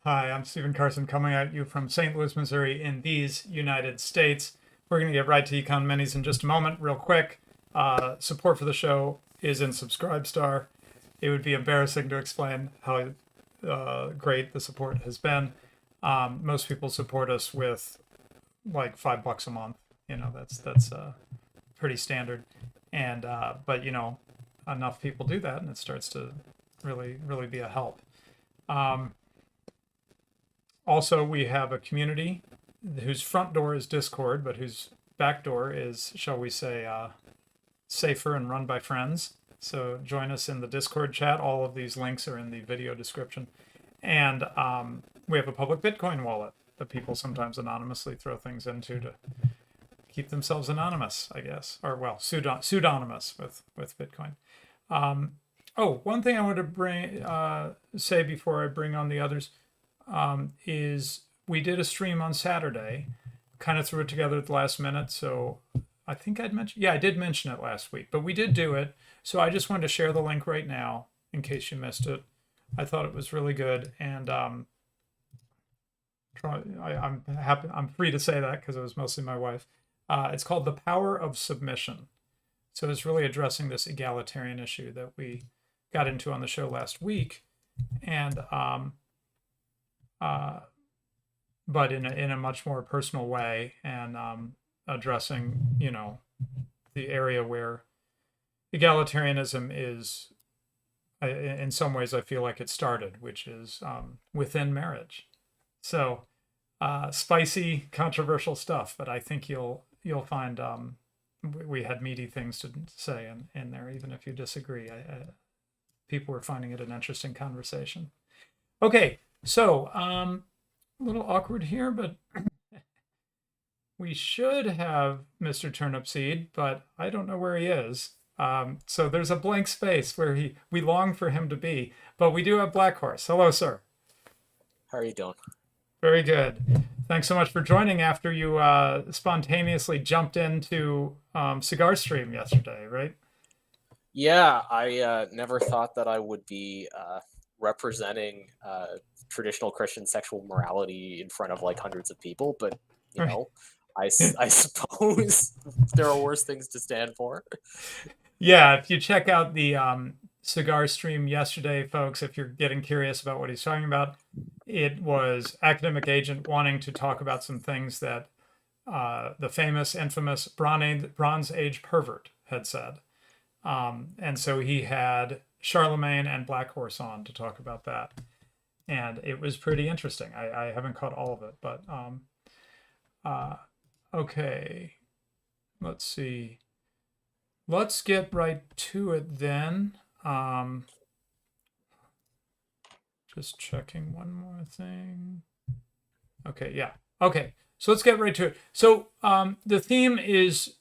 Hi, I'm Stephen Carson coming at you from St. Louis, Missouri in these United States. We're going to get right to Econ Minis in just a moment, real quick. Support for the show is in Subscribestar. It would be embarrassing to explain how great the support has been. Most people support us with like $5 a month. That's pretty standard. And but enough people do that, and it starts to really be a help. Um, Also, we have a community whose front door is Discord, but whose back door is, shall we say, safer and run by friends. So join us in the Discord chat. All of these links are in the video description. And we have a public Bitcoin wallet that people sometimes anonymously throw things into to keep themselves anonymous, I guess, or well, pseudonymous with Bitcoin. One thing I want to say before I bring on the others is we did a stream on Saturday, kind of threw it together at the last minute. So I think I did mention it last week, but we did do it. So I just wanted to share the link right now in case you missed it. I thought it was really good, and I'm happy. I'm free to say that because it was mostly my wife. It's called "The Power of Submission." So it's really addressing this egalitarian issue that we got into on the show last week, and but in a much more personal way, and addressing the area where egalitarianism is in some ways I feel like it started, which is within marriage. So spicy, controversial stuff, but I think you'll find we had meaty things to say in there, even if you disagree. People were finding it an interesting conversation. Okay, so a little awkward here, but we should have Mr. Turnipseed, but I don't know where he is. So there's a blank space where we long for him to be, but we do have Black Horse. Hello, sir. How are you doing? Very good. Thanks so much for joining after you spontaneously jumped into Cigar Stream yesterday, right? Yeah, I never thought that I would be representing traditional Christian sexual morality in front of like hundreds of people, but you Right. know, I suppose there are worse things to stand for. Yeah, if you check out the cigar stream yesterday, folks, if you're getting curious about what he's talking about, it was academic agent wanting to talk about some things that the famous, infamous Bronze Age pervert had said. And so he had Charlemagne and Black Horse on to talk about that. And it was pretty interesting. I haven't caught all of it, but okay. Let's see. Let's get right to it then. Just checking one more thing. Okay, yeah. Okay, so let's get right to it. So the theme is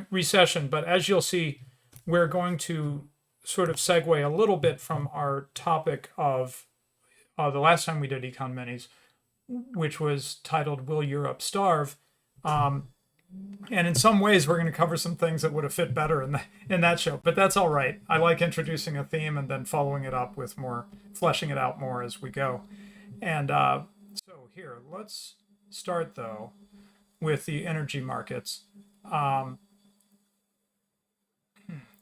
recession, but as you'll see, we're going to sort of segue a little bit from our topic of the last time we did Econ Minis, which was titled "Will Europe Starve?" And in some ways, we're going to cover some things that would have fit better in that show. But that's all right. I like introducing a theme and then following it up with more, fleshing it out more as we go. And so here, let's start though with the energy markets. Um,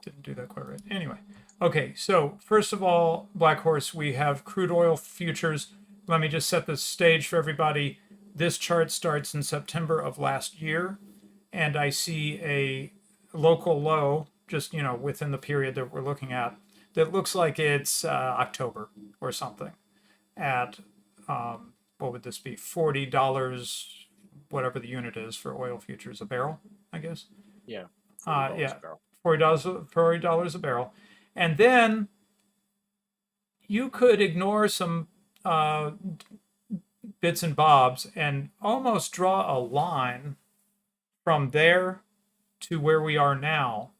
didn't do that quite right. Anyway, okay. So first of all, Black Horse, we have crude oil futures. Let me just set the stage for everybody. This chart starts in September of last year, and I see a local low just within the period that we're looking at that looks like it's October or something at what would this be, $40, whatever the unit is for oil futures a barrel, I guess. Yeah, $40 Yeah, a barrel. $40 a barrel, and then you could ignore some uh, bits and bobs and almost draw a line from there to where we are now,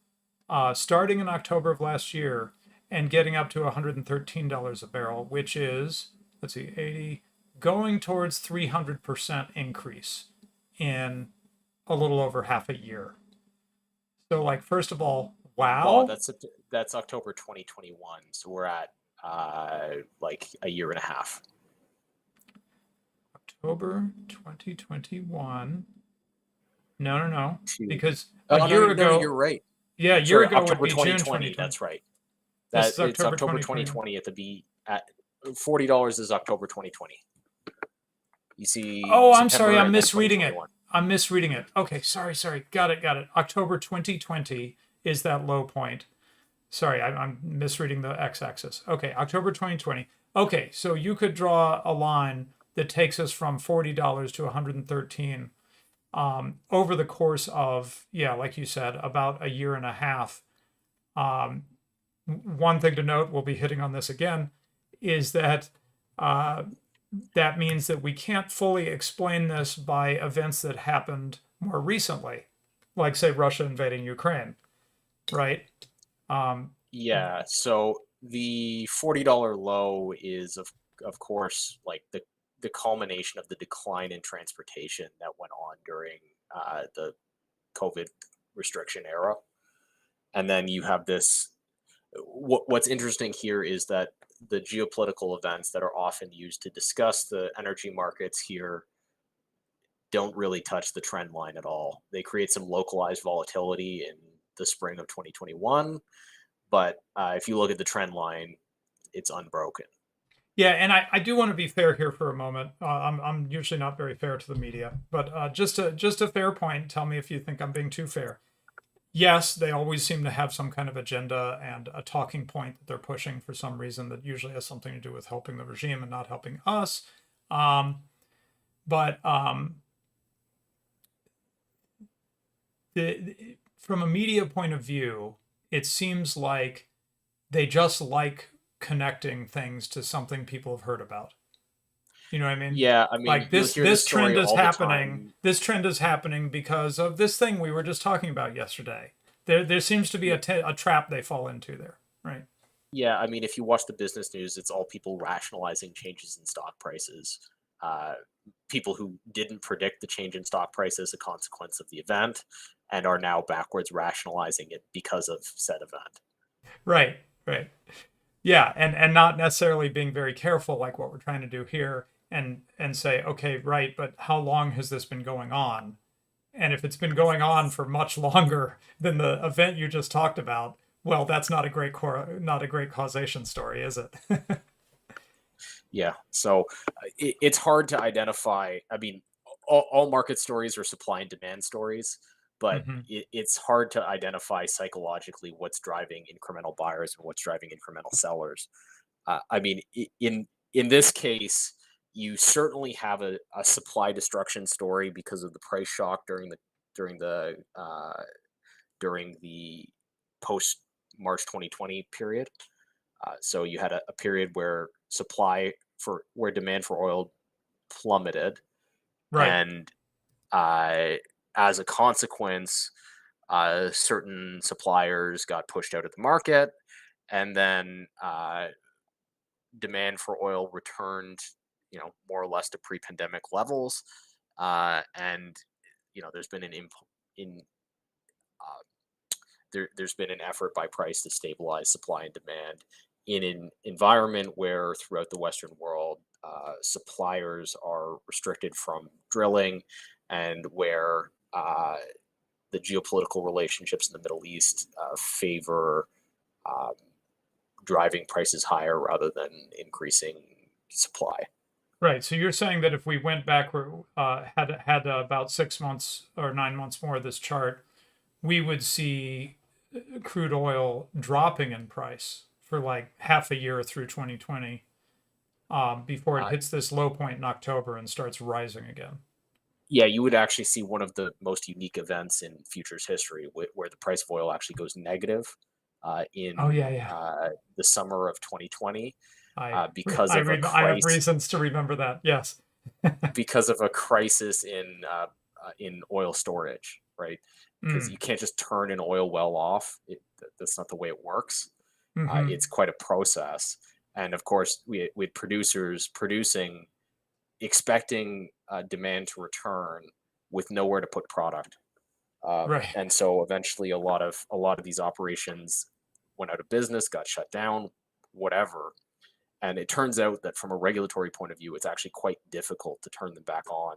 starting in October of last year and getting up to $113 a barrel, which is, let's see, 80, going towards 300% increase in a little over half a year. So, like, first of all, Well, wow. that's October 2021, so we're at like a year and a half. October 2021. No. To Because a oh no, year no, you're ago, right. yeah, a year Sorry, ago would October be June 2020. 2020. That's right. This That is it's October October 2021. 2020 at the B at $40 is October 2020. You see Oh, I'm sorry. September I'm and then misreading it. 2021. I'm misreading it. Okay, sorry. Got it. October 2020 is that low point. Sorry, I'm misreading the x-axis. Okay, October 2020. Okay, so you could draw a line that takes us from $40 to 113 over the course of, yeah, like you said, about a year and a half. Um, One thing to note, we'll be hitting on this again, is that uh, that means that we can't fully explain this by events that happened more recently, like say Russia invading Ukraine, right? Um, Yeah, so the $40 low is of course like the culmination of the decline in transportation that went on during the COVID restriction era. And then you have this what's interesting here is that the geopolitical events that are often used to discuss the energy markets here don't really touch the trend line at all. They create some localized volatility in the spring of 2021, but if you look at the trend line, it's unbroken. Yeah, and I do want to be fair here for a moment. I'm usually not very fair to the media, but just a fair point. Tell me if you think I'm being too fair. Yes, they always seem to have some kind of agenda and a talking point that they're pushing for some reason that usually has something to do with helping the regime and not helping us. Um, but from a media point of view, it seems like they just like connecting things to something people have heard about. You know what I mean? Yeah, I mean, Like you'll this hear this this story trend is all the happening. time. This trend is happening because of this thing we were just talking about yesterday. There seems to be Yeah, a trap they fall into there, right? yeah, I mean, if you watch the business news, it's all people rationalizing changes in stock prices. Uh, People who didn't predict the change in stock price as a consequence of the event and are now backwards rationalizing it because of said event. Right, right. Yeah, and not necessarily being very careful like what we're trying to do here and say, okay, right, but how long has this been going on? And if it's been going on for much longer than the event you just talked about, well, that's not a not a great causation story, is it? Yeah, so it's hard to identify. I mean, all market stories are supply and demand stories, but Hmm. it's hard to identify psychologically what's driving incremental buyers and what's driving incremental sellers. I mean, in this case, you certainly have a supply destruction story because of the price shock during the during the post March 2020 period. So you had a period where where demand for oil plummeted, Right, and uh, as a consequence, certain suppliers got pushed out of the market, and then demand for oil returned, more or less to pre-pandemic levels, and there's been in uh, there's been an effort by price to stabilize supply and demand in an environment where throughout the Western world, suppliers are restricted from drilling, and where the geopolitical relationships in the Middle East favor um, driving prices higher rather than increasing supply. right. So you're saying that if we went backward, had about 6 months or 9 months more of this chart, we would see crude oil dropping in price for like half a year through 2020 before it Uh, hits this low point in October and starts rising again. yeah, you would actually see one of the most unique events in futures history where the price of oil actually goes negative Oh in yeah. the summer of 2020 I I have crisis reasons to remember that. Yes. because of a crisis in oil storage, right? Because Mm, you can't just turn an oil well off. That's not the way it works. hmm. It's quite a process, and of course, we had producers producing, expecting demand to return with nowhere to put product, Right. and so eventually, a lot of these operations went out of business, got shut down, whatever, And it turns out that from a regulatory point of view, it's actually quite difficult to turn them back on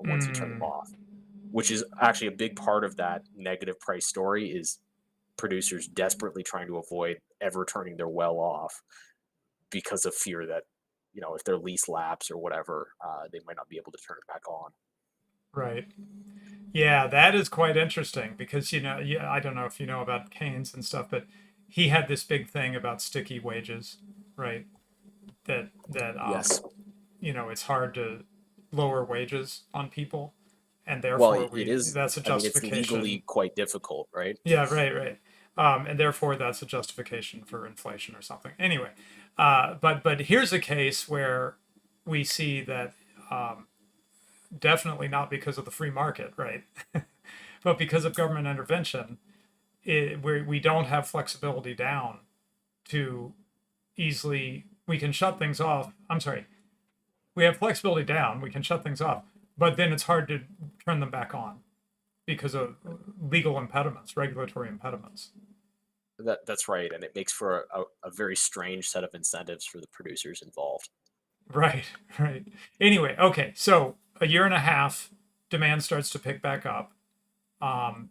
once you turn them Mm, off, which is actually a big part of that negative price story is producers desperately trying to avoid ever turning their well off because of fear that, if their lease lapse or whatever, they might not be able to turn it back on. right. Yeah, that is quite interesting because yeah, I don't know if you know about Keynes and stuff, but he had this big thing about sticky wages, right? That Yes. it's hard to lower wages on people, and Well, therefore it we is. that's a I mean, it's justification. legally quite difficult, right? Yeah, right, right. And therefore that's a justification for inflation or something. Anyway, but here's a case where we see that definitely not because of the free market, right? But because of government intervention, we don't have flexibility down to easily, we can shut things off. I'm sorry, we have flexibility down, we can shut things off, but then it's hard to turn them back on because of legal impediments, regulatory impediments. That's right, and it makes for a very strange set of incentives for the producers involved. Right, right. Anyway, okay, so a year and a half, demand starts to pick back up. Um,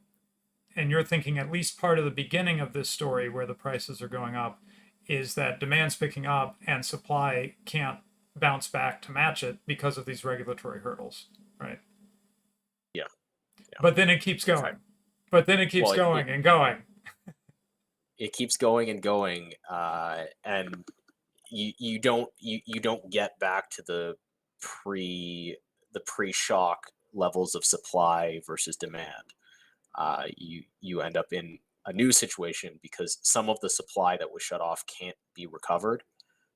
and you're thinking at least part of the beginning of this story where the prices are going up is that demand's picking up and supply can't bounce back to match it because of these regulatory hurdles, right? Yeah, yeah. But then it keeps In going. fact, But then it keeps well, going and going. it keeps going and going, and you don't get back to pre the pre-shock levels of supply versus demand. You end up in a new situation because some of the supply that was shut off can't be recovered.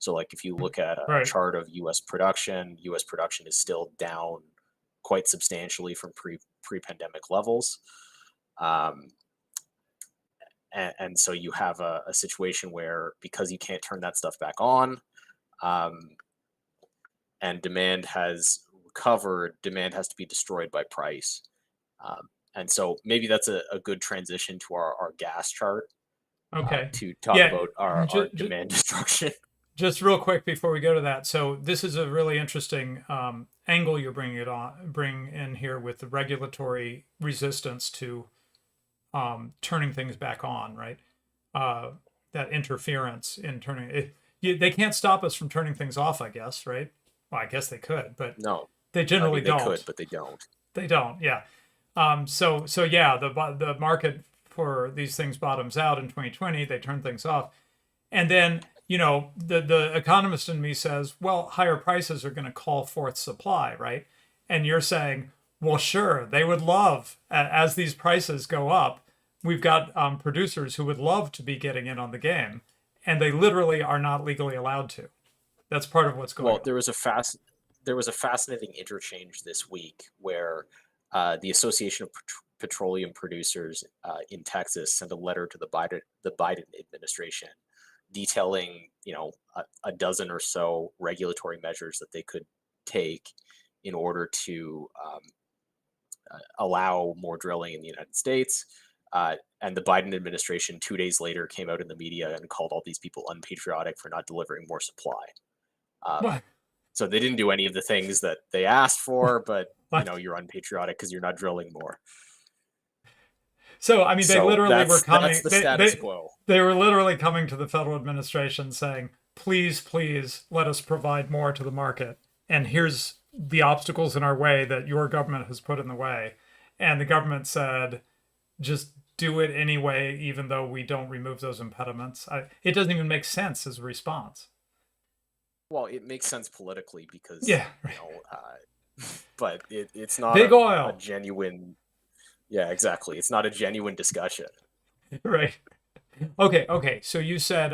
So, like if you look at a Right. chart of U.S. production, U.S. production is still down quite substantially from pre-pandemic levels. Um, and so you have a situation where because you can't turn that stuff back on, um, and demand has recovered, demand has to be destroyed by price. And so maybe that's a good transition to our gas chart, Okay. to talk Yeah. about our Just, demand destruction. just real quick before we go to that. So this is a really interesting angle you're bring in here with the regulatory resistance to turning things back on, right? Uh, that interference in turning it. They can't stop us from turning things off, I guess, right? Well, I guess they could, but No, they I generally mean they could, don't. but they don't. They don't. Yeah. So yeah, the market for these things bottoms out in 2020. They turn things off, and then the economist in me says, well, higher prices are going to call forth supply, right? And you're saying, well, sure, they would love as these prices go up. We've got producers who would love to be getting in on the game, and they literally are not legally allowed to. That's part of what's going Well, on. there was a fascinating interchange this week where the Association of Petroleum Producers in Texas sent a letter to the Biden administration detailing, a dozen or so regulatory measures that they could take in order to allow more drilling in the United States. And the Biden administration, 2 days later, came out in the media and called all these people unpatriotic for not delivering more supply. Um, What? so they didn't do any of the things that they asked for, but What? you're unpatriotic because you're not drilling more. So I mean, they So literally were that's coming. the status quo. They were literally coming to the federal administration saying, "Please, please, let us provide more to the market. And here's the obstacles in our way that your government has put in the way." And the government said, "Just do it anyway, even though we don't remove those impediments." It doesn't even make sense as a response. Well, it makes sense politically because Yeah, but it's not big a oil, genuine. Yeah, exactly. It's not a genuine discussion. right? Okay, okay. So you said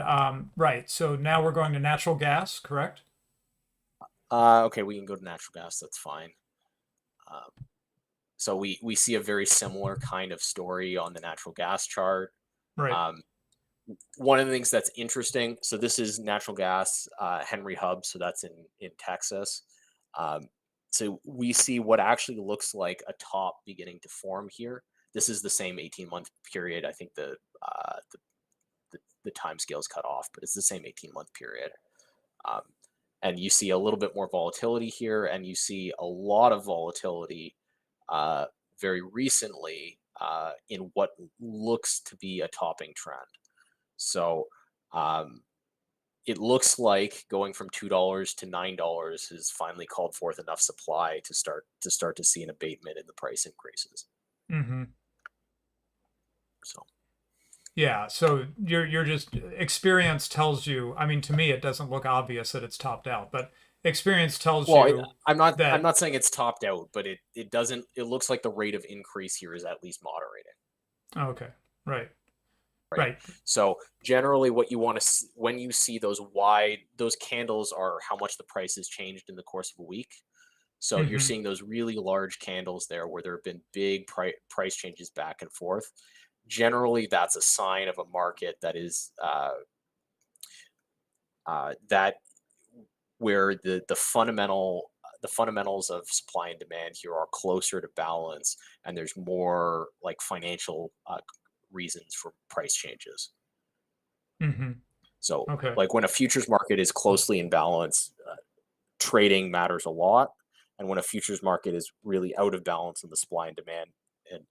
right. So now we're going to natural gas, correct? Okay, we can go to natural gas. That's fine. Um, so we see a very similar kind of story on the natural gas chart. Right. Um, One of the things that's interesting. So this is natural gas, Henry Hub. So that's in Texas. Um, so we see what actually looks like a top beginning to form here. This is the same 18-month period. I think the time scale is cut off, but it's the same 18-month period. Um, and you see a little bit more volatility here, and you see a lot of volatility uh, very recently in what looks to be a topping trend. So um, it looks like going from $2 to $9 has finally called forth enough supply to start to see an abatement in the price increases. Mm-hmm. So Yeah, so you're just experience tells you. I mean, to me, it doesn't look obvious that it's topped out, but experience tells well, you I'm that. not saying it's topped out, but it doesn't. It looks like the rate of increase here is at least moderating. Oh, okay, right, Right. right. So generally, what you want to when you see those candles are how much the price has changed in the course of a week. So you're Mm-hmm. seeing those really large candles there where there have been big price changes back and forth. Generally, that's a sign of a market that is that where the fundamentals of supply and demand here are closer to balance, and there's more like financial reasons for price changes. Mm-hmm. So, Okay. like when a futures market is closely in balance, trading matters a lot. And when a futures market is really out of balance in the supply and demand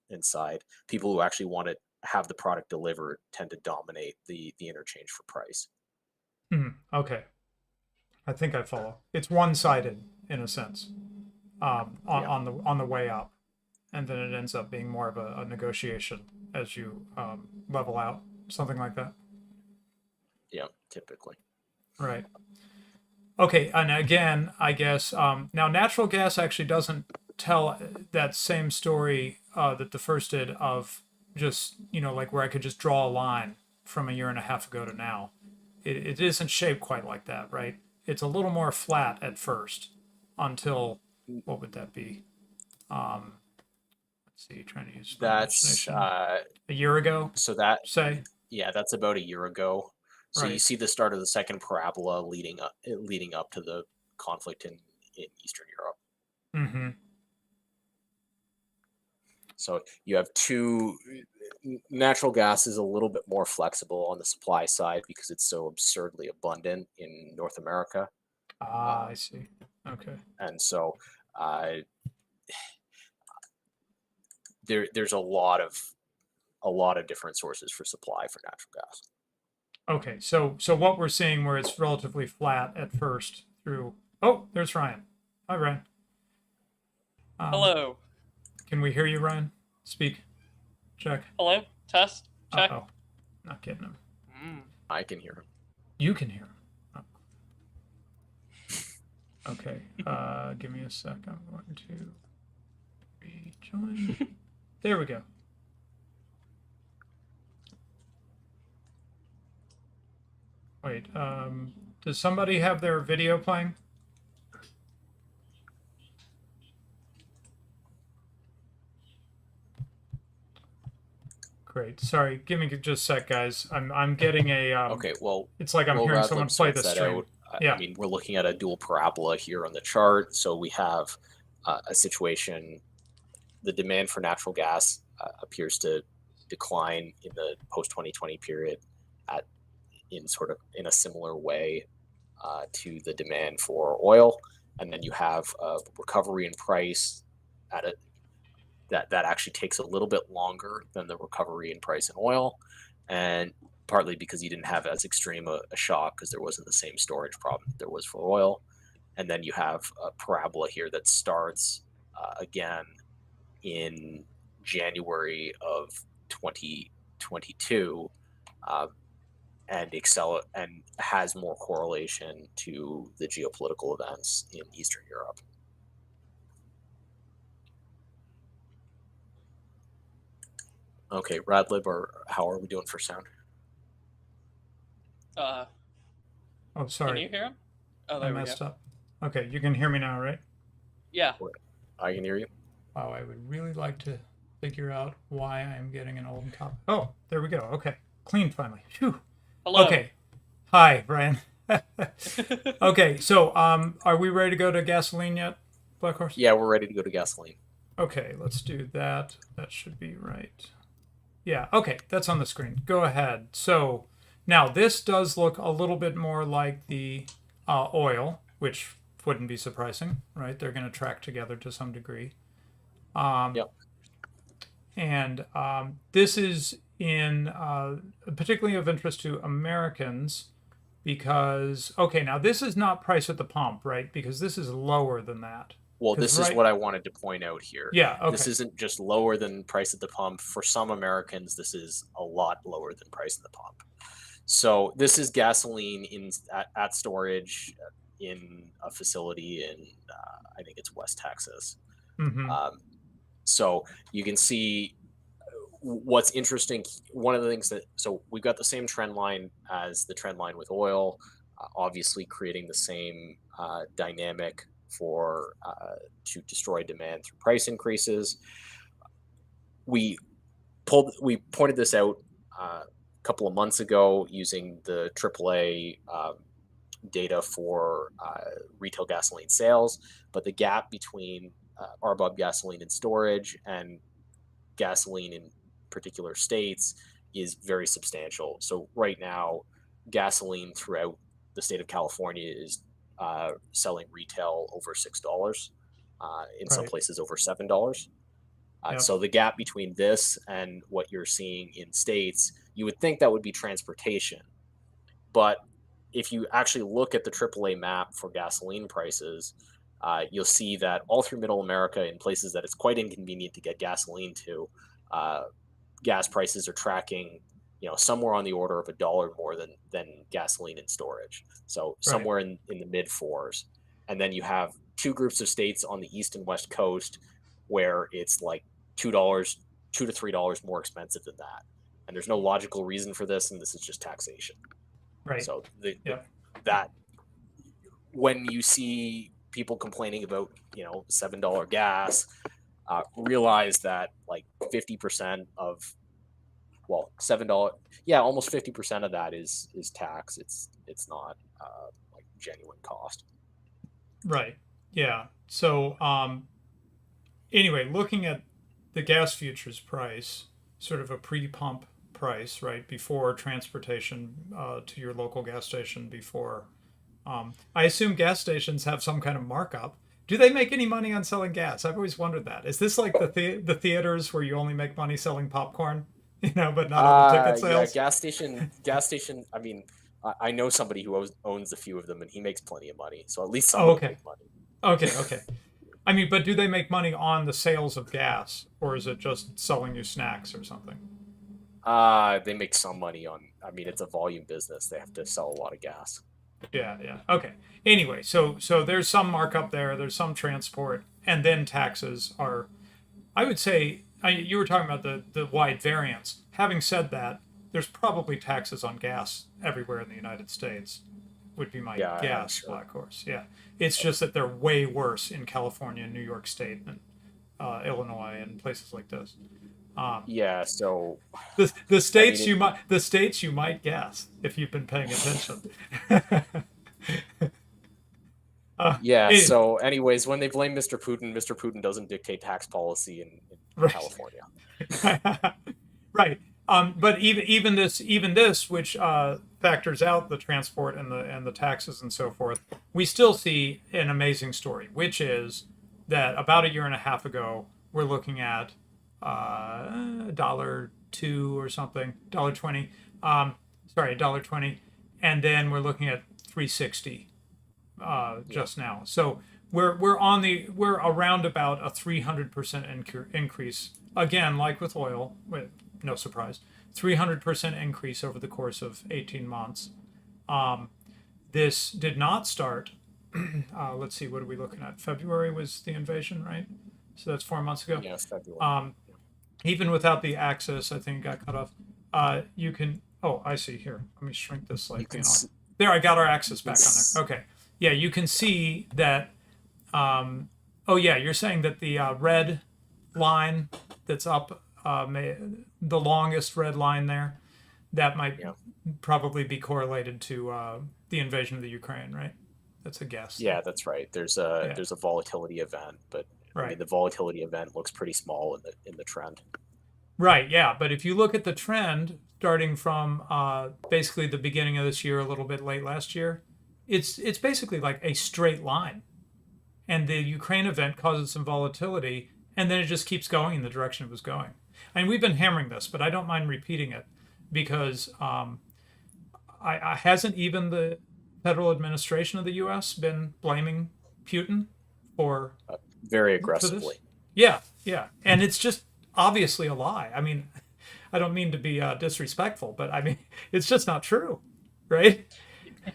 inside, people who actually want to have the product delivered tend to dominate the interchange for price. Mm, okay. I think I follow. It's one-sided in a sense, Yeah, on the way up, and then it ends up being more of a negotiation as you level out, something like that. yeah, typically. Right. Okay, and again, I guess now natural gas actually doesn't tell that same story that the first did of just, like where I could just draw a line from a year and a half ago to now. It isn't shaped quite like that, right? It's a little more flat at first until, what would that be? Um, let's see, trying to use my That's imagination. A year ago, so that say? yeah, that's about a year ago. So you Right. see the start of the second parabola leading up to the conflict in Eastern Europe. Mm-hmm. So you have two. Natural gas is a little bit more flexible on the supply side because it's so absurdly abundant in North America, Ah, I um, see. Okay. and so uh, there's a lot of different sources for supply for natural gas. Okay, so what we're seeing where it's relatively flat at first through. Oh, there's Ryan. Hi, Ryan. Um, Hello. can we hear you, Ryan? Speak. Check. Hello. Test. Uh Check. oh, not getting him. Mm. I can hear him. You can hear him. Oh, okay. Give me a sec. I'm going to rejoin. There we go. Wait. Does somebody have their video playing? Great. Sorry. Give me just a sec, guys. I'm getting a Okay, well, It's like I'm while hearing someone Radlib play sorts the that stream. out, I Yeah. mean, we're looking at a dual parabola here on the chart. So we have a situation, the demand for natural gas appears to decline in the post 2020 period at in sort of in a similar way to the demand for oil, and then you have a recovery in price at a that actually takes a little bit longer than the recovery in price in oil, and partly because you didn't have as extreme a shock because there wasn't the same storage problem that there was for oil, and then you have a parabola here that starts again in January of 2022 uh, and has more correlation to the geopolitical events in Eastern Europe. Okay, Radlib, or how are we doing for sound? Uh, Oh, can sorry. you hear him? Oh, I there we go. messed up. Okay, you can hear me now, right? Yeah. I can hear you. Wow, I would really like to figure out why I am getting an old copy. Oh, there we go. Okay, clean finally. Phew. Hello. Okay. Hi, Brian. Okay, so are we ready to go to gasoline yet, Black Horse? Yeah, we're ready to go to gasoline. Okay, let's do that. That should be right. Yeah, okay, that's on the screen. Go ahead. So now this does look a little bit more like the oil, which wouldn't be surprising, right? They're going to track together to some degree. Um, Yep. and this is in particularly of interest to Americans because okay, now this is not price at the pump, right? Because this is lower than that. Well, Because this is right, what I wanted to point out here. yeah, This okay, isn't just lower than price at the pump. For some Americans, this is a lot lower than price at the pump. So this is gasoline at storage in a facility in I think it's West Texas. mm-hmm, Um, so you can see what's interesting. One of the things that so we've got the same trend line as the trend line with oil, obviously creating the same dynamic for to destroy demand through price increases. We we pointed this out a couple of months ago using the AAA data for retail gasoline sales, but the gap between RBOB gasoline in storage and gasoline in particular states is very substantial. So right now, gasoline throughout the state of California is selling retail over $6, in some right, places over $7. yep, So the gap between this and what you're seeing in states, you would think that would be transportation, but if you actually look at the AAA map for gasoline prices, you'll see that all through Middle America, in places that it's quite inconvenient to get gasoline to, uh, gas prices are tracking, somewhere on the order of $1 more than gasoline in storage. So right, somewhere in the mid fours, and then you have two groups of states on the east and west coast where it's like $2, $2 to $3 more expensive than that. And there's no logical reason for this, and this is just taxation. right, So yep, that when you see people complaining about $7 gas, realize that like 50% of $7, yeah, almost 50% of that is tax. It's not like genuine cost. right, yeah. So anyway, looking at the gas futures price, sort of a pre-pump price, right, before transportation to your local gas station. Before, I assume gas stations have some kind of markup. Do they make any money on selling gas? I've always wondered that. Is this like the theaters where you only make money selling popcorn, but not on the ticket Yeah, sales? gas station. I mean, I know somebody who owns a few of them, and he makes plenty of money. So at least some Oh, of them okay, make money. okay, okay. I mean, but do they make money on the sales of gas, or is it just selling you snacks or something? They make some money on. I mean, it's a volume business. They have to sell a lot of gas. Yeah, yeah. Okay. Anyway, so there's some markup there. There's some transport, and then taxes are. I would say you were talking about the wide variance. Having said that, there's probably taxes on gas everywhere in the United States. Would be my Yeah, I'm guess, sure. Black Horse. Yeah, it's just that they're way worse in California, New York State, and Illinois, and places like this. Um, Yeah, so the I mean, states you might guess if you've been paying attention. yeah. It, So, anyways, when they blame Mr. Putin doesn't dictate tax policy in right. California. Right. But even this, which factors out the transport and the taxes and so forth, we still see an amazing story, which is that about a year and a half ago, we're looking at $1.02 or something, $1.20. Sorry, $1.20, and then we're looking at 360 Yeah, just now. So we're around about a 300% increase again, like with oil. With no surprise, 300% increase over the course of 18 months. Um, this did not start. Let's see, what are we looking at? February was the invasion, right? So that's 4 months ago. yeah, February. Um, Even without the axis, I think it got cut off. You can. Oh, I see here. Let me shrink this You slightly. can And s- there, I got our you axis can back on s- there. Okay. Yeah, you can see that. Oh, yeah, you're saying that the red line that's up, the longest red line there, that might yeah, probably be correlated to the invasion of the Ukraine, right? That's a guess, though. yeah. That's right. Yeah, There's a volatility event, but I mean right. the volatility event looks pretty small in the trend. Right, yeah. But if you look at the trend starting from basically the beginning of this year, a little bit late last year, it's basically like a straight line, and the Ukraine event causes some volatility, and then it just keeps going in the direction it was going. And we've been hammering this, but I don't mind repeating it because I hasn't even the federal administration of the U.S. been blaming Putin for Very for this? aggressively. Yeah, yeah, and it's just obviously a lie. I mean, I don't mean to be disrespectful, but I mean it's just not true, right?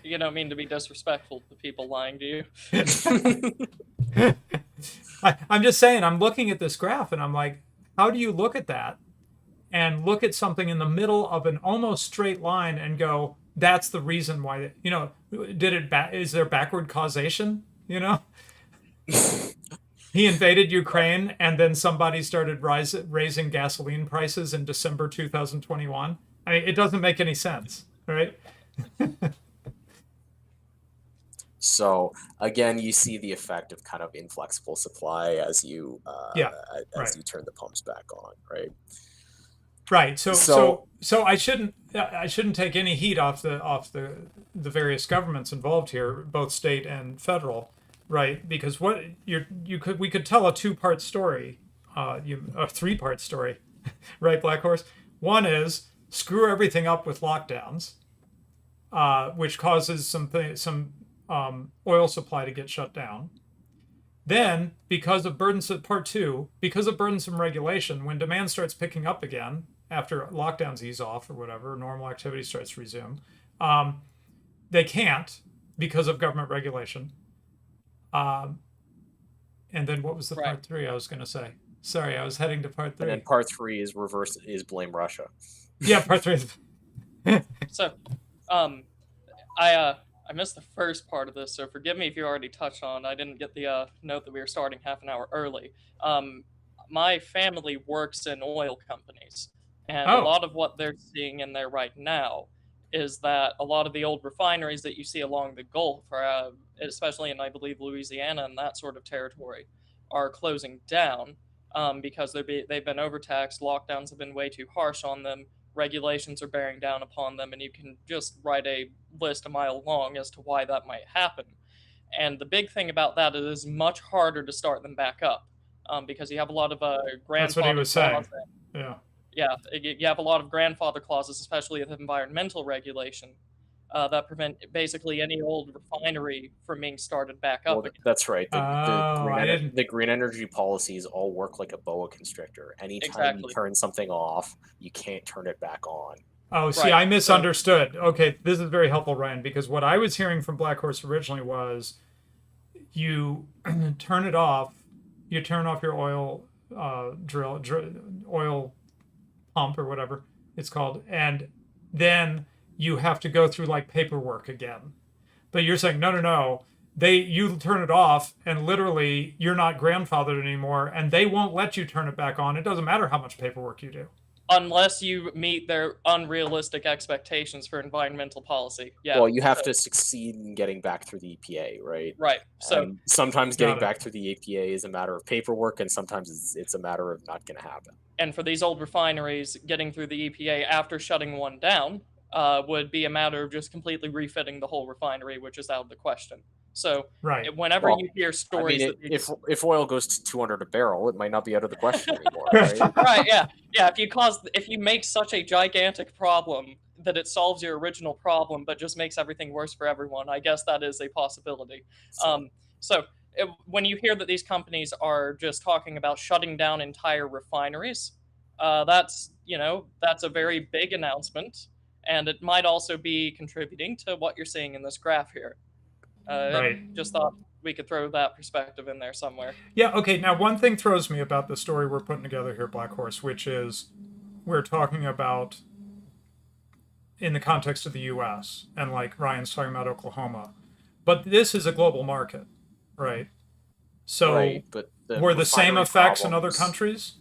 You don't mean to be disrespectful to people lying to you. I'm just saying. I'm looking at this graph, and I'm like, how do you look at that and look at something in the middle of an almost straight line and go, that's the reason why? Did it? Is there backward causation? He invaded Ukraine, and then somebody started raising gasoline prices in December 2021. I mean, it doesn't make any sense, right? So again, you see the effect of kind of inflexible supply as you Yeah, right. turn the pumps back on, right? Right. So So so so I shouldn't take any heat off the various governments involved here, both state and federal, right? Because what we could tell a two-part story, a three-part story, right, Black Horse? One is screw everything up with lockdowns, which causes some oil supply to get shut down. Then, because of burdensome part two, because of burdensome regulation, when demand starts picking up again after lockdowns ease off or whatever, normal activity starts to resume, um, they can't because of government regulation. Um, and then what was the Right. part three I was going to say? Sorry, I was heading to part and then three. part three is blame Russia. Yeah, part three. So, um, I missed the first part of this, so forgive me if you already touched on. I didn't get the note that we were starting half an hour early. Um, my family works in oil companies, and a Oh, lot of what they're seeing in there right now is that a lot of the old refineries that you see along the Gulf, especially in I believe Louisiana and that sort of territory, are closing down because they've been overtaxed. Lockdowns have been way too harsh on them. Regulations are bearing down upon them, and you can just write a list a mile long as to why that might happen. And the big thing about that is it's much harder to start them back up because you have a lot of that's what he grandfather was saying. clauses. Yeah. Yeah, you have a lot of grandfather clauses, especially with environmental regulation, that prevent basically any old refinery from being started back up Well, again. that's right. Oh, I didn't. The green energy policies all work like a boa constrictor. Anytime you Exactly. turn something off, you can't turn it back on. Oh, see, Right. I So, misunderstood. Okay, this is very helpful, Ryan, because what I was hearing from Black Horse originally was you turn it off, you turn off your oil oil pump or whatever it's called, and then you have to go through like paperwork again. But you're saying no, no, no. You turn it off, and literally you're not grandfathered anymore, and they won't let you turn it back on. It doesn't matter how much paperwork you do. unless you meet their unrealistic expectations for environmental policy, yeah. Well, you have So, to succeed in getting back through the EPA, right? right. So And sometimes getting Got it. back through the EPA is a matter of paperwork, and sometimes it's a matter of not going to happen. and for these old refineries, getting through the EPA after shutting one down would be a matter of just completely refitting the whole refinery, which is out of the question. So, Right. whenever Well, you hear I mean, stories that if oil goes to 200 a barrel, it might not be out of the question anymore, right? right, yeah, yeah, if you make such a gigantic problem that it solves your original problem, but just makes everything worse for everyone, I guess that is a possibility. So, So, when you hear that these companies are just talking about shutting down entire refineries, that's a very big announcement, and it might also be contributing to what you're seeing in this graph here. Right. Just thought we could throw that perspective in there somewhere. Yeah. Okay. Now, one thing throws me about the story we're putting together here, Black Horse, which is we're talking about in the context of the U.S. and like Ryan's talking about Oklahoma, but this is a global market, right? So right, but the were the same refinery effects in other problems, countries?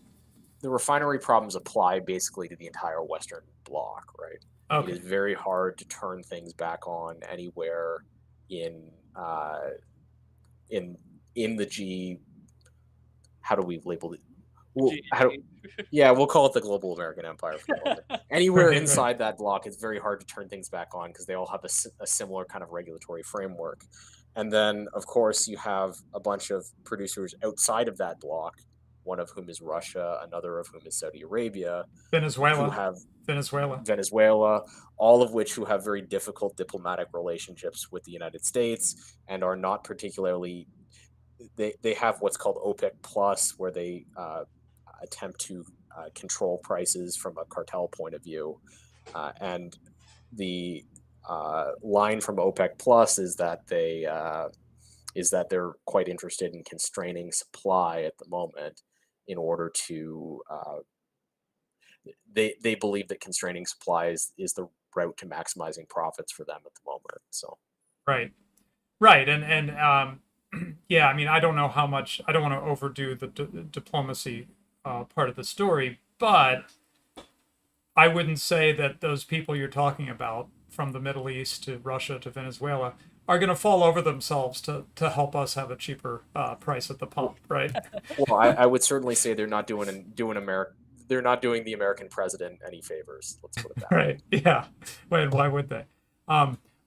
the refinery problems apply basically to the entire Western bloc, right? It Okay. is very hard to turn things back on anywhere in uh, in the G. How do we label it? Well, GDP. yeah, we'll call it the global American empire for the moment. Anywhere Right, inside right. that block, it's very hard to turn things back on because they all have a similar kind of regulatory framework. And then, of course, you have a bunch of producers outside of that block, one of whom is Russia, another of whom is Saudi Arabia, who Venezuela. have Venezuela. Venezuela, all of which who have very difficult diplomatic relationships with the United States and are not particularly. They have what's called OPEC plus, where they attempt to control prices from a cartel point of view, and the line from OPEC plus is that they're quite interested in constraining supply at the moment in order to they believe that constraining supply is the route to maximizing profits for them at the moment. So Right. Right. And yeah, I mean, I don't know how much, I don't want to overdo the diplomacy part of the story, but I wouldn't say that those people you're talking about from the Middle East to Russia to Venezuela are going to fall over themselves to help us have a cheaper price at the pump, right? well, I would certainly say they're not doing America. They're not doing the American president any favors. Let's put it that way. Right. Yeah. Why would they?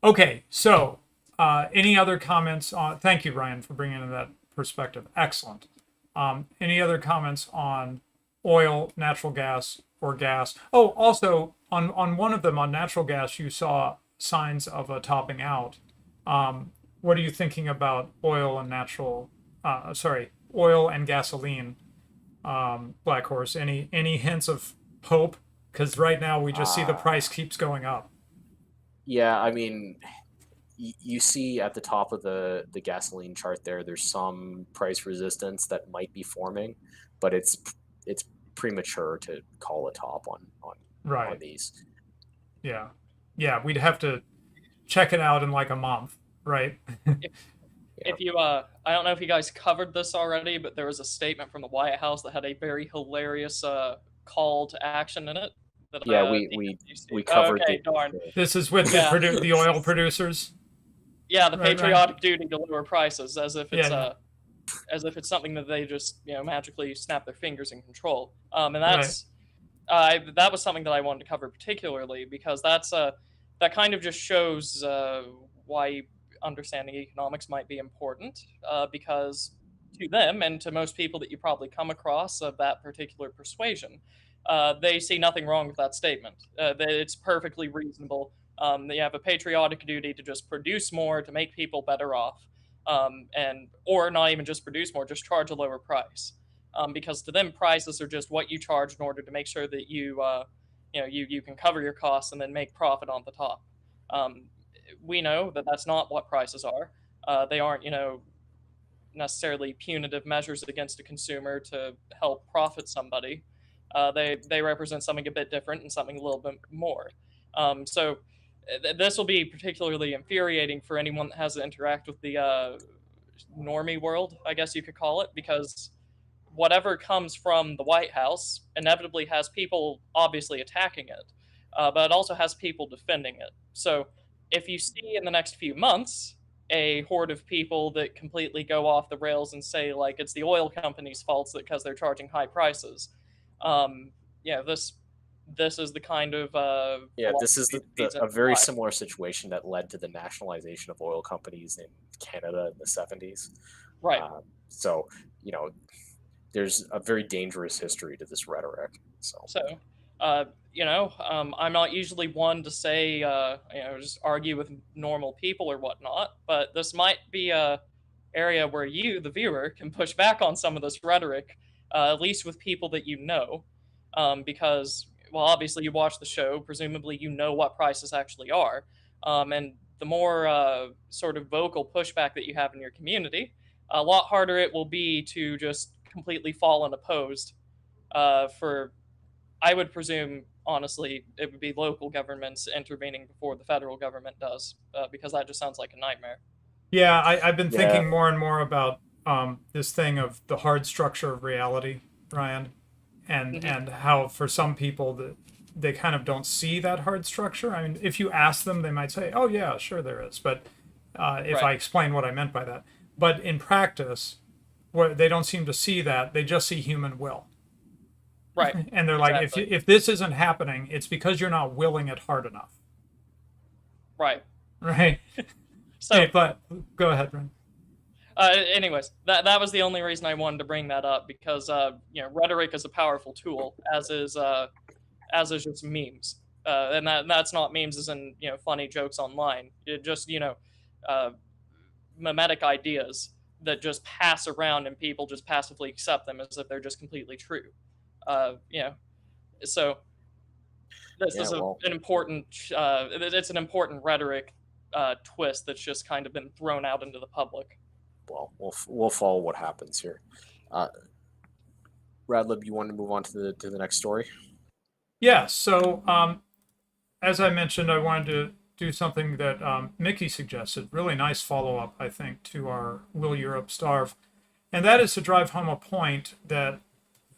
Okay. So, any other comments on? Thank you, Ryan, for bringing in that perspective. Excellent. Any other comments on oil, natural gas, or gas? Oh, also on one of them on natural gas, you saw signs of a topping out. What are you thinking about oil and natural? Sorry, oil and gasoline. Black Horse. Any hints of hope? Because right now we just see the Uh, price keeps going up. yeah, I mean, you see at the top of the gasoline chart there, there's some price resistance that might be forming, but it's premature to call a top on Right. these. Yeah. Yeah. We'd have to check it out in like a month. Right. If Yeah, if you I don't know if you guys covered this already, but there was a statement from the White House that had a very hilarious call to action in it that yeah, didn't you see we it? Oh, covered okay, the darn. This is with the Yeah, the oil producers. yeah, the Right, Ryan? patriotic duty to lower prices Yeah. Yeah. as if it's something that they just magically snap their fingers and control. And Right. that's that was something that I wanted to cover particularly because that kind of just shows why understanding economics might be important because to them and to most people that you probably come across of that particular persuasion, they see nothing wrong with that statement. That it's perfectly reasonable. That you have a patriotic duty to just produce more to make people better off, and or not even just produce more, just charge a lower price. Because to them, prices are just what you charge in order to make sure that you can cover your costs and then make profit on the top. Um, we know that that's not what prices are. They aren't necessarily punitive measures against a consumer to help profit somebody. They represent something a bit different and something a little bit more. So this will be particularly infuriating for anyone that has to interact with the normie world, I guess you could call it, because whatever comes from the White House inevitably has people obviously attacking it, but it also has people defending it. So if you see in the next few months a horde of people that completely go off the rails and say like it's the oil companies' faults because they're charging high prices, um, yeah, this is the kind of yeah, this is philosophy that feeds a into very why. similar situation that led to the nationalization of oil companies in Canada in the 70s. Right. So, you know, there's a very dangerous history to this rhetoric. So, So, I'm not usually one to say, just argue with normal people or whatnot, but this might be a area where you, the viewer, can push back on some of this rhetoric, at least with people that you know, because, well, obviously you watch the show, presumably you know what prices actually are, and the more sort of vocal pushback that you have in your community, a lot harder it will be to just completely fall unopposed for I would presume, honestly, it would be local governments intervening before the federal government does, because that just sounds like a nightmare. Yeah. I've been yeah, thinking more and more about this thing of the hard structure of reality, Ryan, Hmm. and how for some people that they kind of don't see that hard structure. I mean, if you ask them, they might say, "Oh yeah, sure there is," but if Right. I explain what I meant by that, but in practice, what they don't seem to see that they just see human will. Right. And they're like, Exactly. if this isn't happening, it's because you're not willing it hard enough, Right. right? Hey, So, but go ahead, Ren. anyways, that was the only reason I wanted to bring that up because rhetoric is a powerful tool, as is just memes, and that's not memes as in funny jokes online. It just uh, mimetic ideas that just pass around and people just passively accept them as if they're just completely true. Uh, you know, so this Yeah, is well, an important. It's an important rhetoric twist that's just kind of been thrown out into the public. we'll follow what happens here. Uh, Radlib, you want to move on to the next story? Yeah. So, as I mentioned, I wanted to do something that Mickey suggested. Really nice follow up, I think, to our Will Europe Starve, and that is to drive home a point that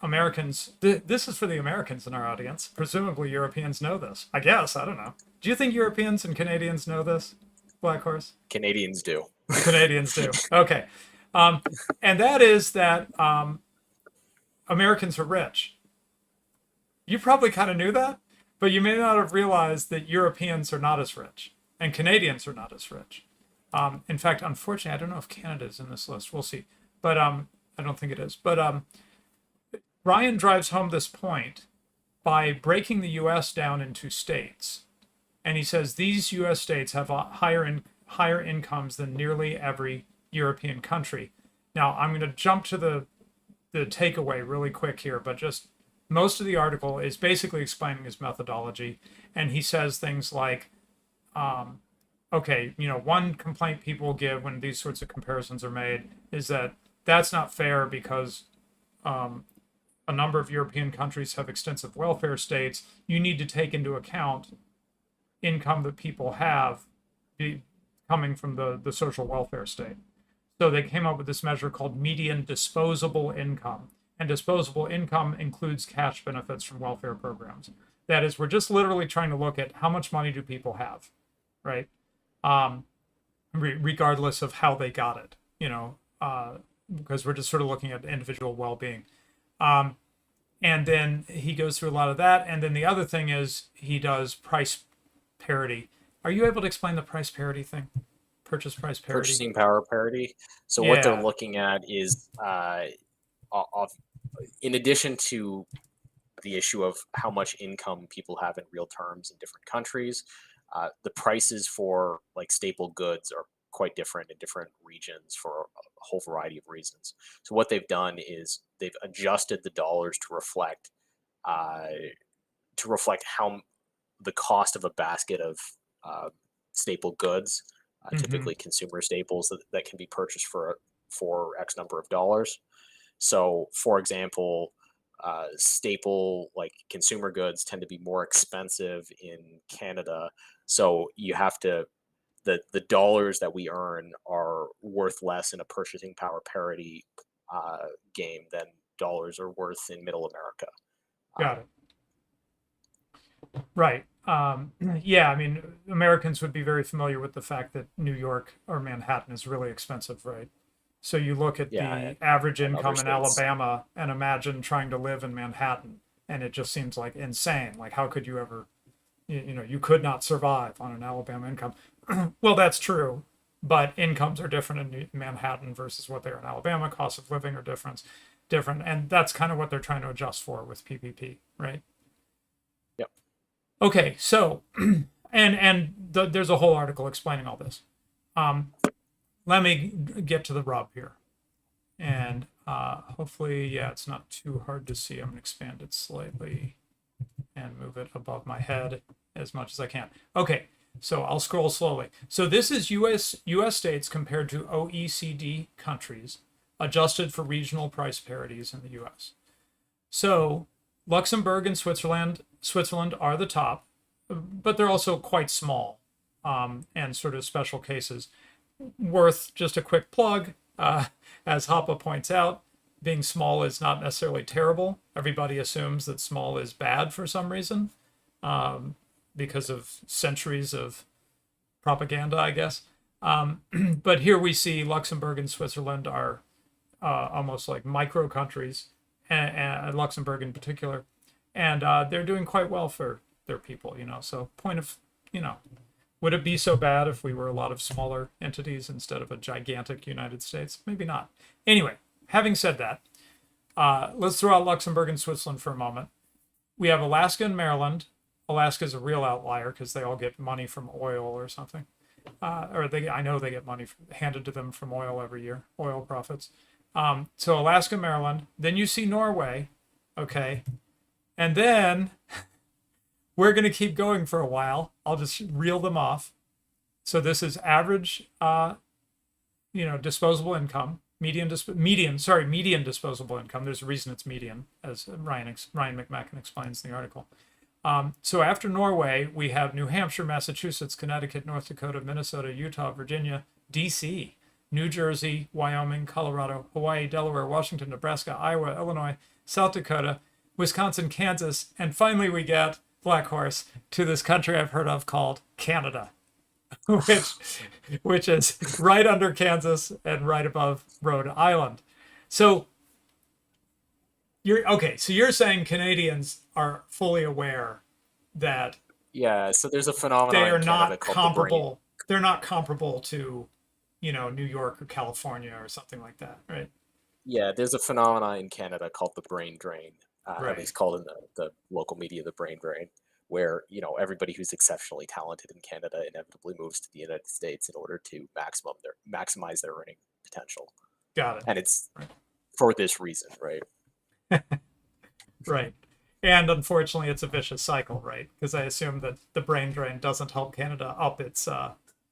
Americans. This is for the Americans in our audience. Presumably, Europeans know this. I guess I don't know. Do you think Europeans and Canadians know this, Black Horse? Canadians do. Canadians do. Okay. Um, and that is that Americans are rich. You probably kind of knew that, but you may not have realized that Europeans are not as rich and Canadians are not as rich. In fact, unfortunately, I don't know if Canada is in this list. We'll see. But I don't think it is. But Ryan drives home this point by breaking the U.S. down into states. And he says these U.S. states have higher incomes than nearly every European country. Now, I'm going to jump to the takeaway really quick here, but just most of the article is basically explaining his methodology. And he says things like, okay, one complaint people give when these sorts of comparisons are made is that that's not fair because a number of European countries have extensive welfare states. You need to take into account income that people have coming from the social welfare state. So they came up with this measure called median disposable income. And disposable income includes cash benefits from welfare programs. That is, we're just literally trying to look at how much money do people have, right? Regardless of how they got it, because we're just sort of looking at individual well-being. And then he goes through a lot of that. And then the other thing is he does price parity. Are you able to explain the price parity thing? Purchase price parity? Purchasing power parity. So what they're Yeah. looking at is, in addition to the issue of how much income people have in real terms in different countries, the prices for like staple goods are quite different in different regions for a whole variety of reasons. So what they've done is they've adjusted the dollars to reflect how the cost of a basket of staple goods, typically consumer staples that can be purchased for X number of dollars. So, for example, staple like consumer goods tend to be more expensive in Canada. So you have to the dollars that we earn are worth less in a purchasing power parity game than dollars are worth in Middle America. Got it. Right. Yeah, I mean, Americans would be very familiar with the fact that New York or Manhattan is really expensive, right? So you look at Yeah, the average and income other in states. Alabama and imagine trying to live in Manhattan, and it just seems like insane. Like, how could you ever, you could not survive on an Alabama income. Well, that's true, but incomes are different in Manhattan versus what they are in Alabama. Cost of living are different, and that's kind of what they're trying to adjust for with PPP, right? Yep. Okay, so there's a whole article explaining all this. Let me get to the rub here, and hopefully, yeah, it's not too hard to see. I'm gonna expand it slightly and move it above my head as much as I can. Okay, so I'll scroll slowly. So this is U.S. states compared to OECD countries, adjusted for regional price parities in the U.S. So Luxembourg and Switzerland are the top, but they're also quite small and sort of special cases. Worth just a quick plug, as Hoppe points out, being small is not necessarily terrible. Everybody assumes that small is bad for some reason because of centuries of propaganda, I guess. But here we see Luxembourg and Switzerland are almost like micro countries, and Luxembourg in particular, and they're doing quite well for their people. So point of, would it be so bad if we were a lot of smaller entities instead of a gigantic United States? Maybe not. Anyway, having said that, let's throw out Luxembourg and Switzerland for a moment. We have Alaska and Maryland. Alaska is a real outlier because they all get money from oil or something. I know they get money handed to them from oil every year, oil profits. So Alaska, Maryland. Then you see Norway, okay, and then we're going to keep going for a while. I'll just reel them off. So this is average, disposable income, median disposable income. There's a reason it's median, as Ryan McMacken explains in the article. So after Norway, we have New Hampshire, Massachusetts, Connecticut, North Dakota, Minnesota, Utah, Virginia, D.C., New Jersey, Wyoming, Colorado, Hawaii, Delaware, Washington, Nebraska, Iowa, Illinois, South Dakota, Wisconsin, Kansas, and finally we get, Black Horse, to this country I've heard of called Canada, which is right under Kansas and right above Rhode Island. So you're saying Canadians are fully aware that So there's a phenomenon they are in Canada not called comparable. They're not comparable to, New York or California or something like that, right? there's a phenomenon in Canada called the brain drain, Right. at least called in the local media the brain drain, where everybody who's exceptionally talented in Canada inevitably moves to the United States in order to maximize their earning potential. Got it. And it's Right. for this reason, right? Right. And unfortunately, it's a vicious cycle, right? Because I assume that the brain drain doesn't help Canada up its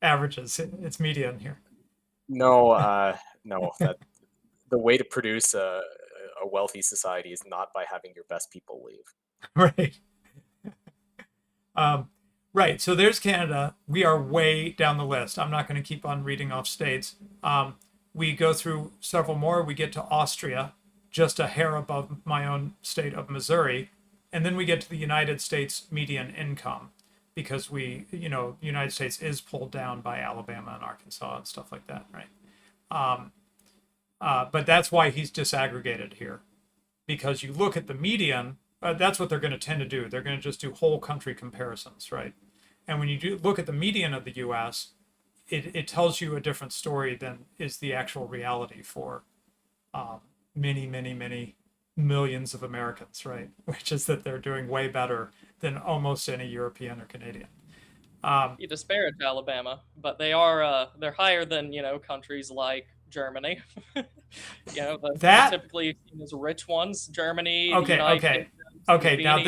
averages, its median here. No, no. That the way to produce a wealthy society is not by having your best people leave. Right. Right. So there's Canada. We are way down the list. I'm not going to keep on reading off states. We go through several more. We get to Austria, just a hair above my own state of Missouri. And then we get to the United States median income because United States is pulled down by Alabama and Arkansas and stuff like that, right? But that's why he's disaggregated here, because you look at the median. That's what they're going to tend to do. They're going to just do whole country comparisons, right? And when you look at the median of the U.S., it tells you a different story than is the actual reality for many, many, many millions of Americans, right? Which is that they're doing way better than almost any European or Canadian. You disparage Alabama, but they're higher than countries like Germany. That typically seen as rich ones. Germany. Okay, the United okay, Kingdom, okay. Now,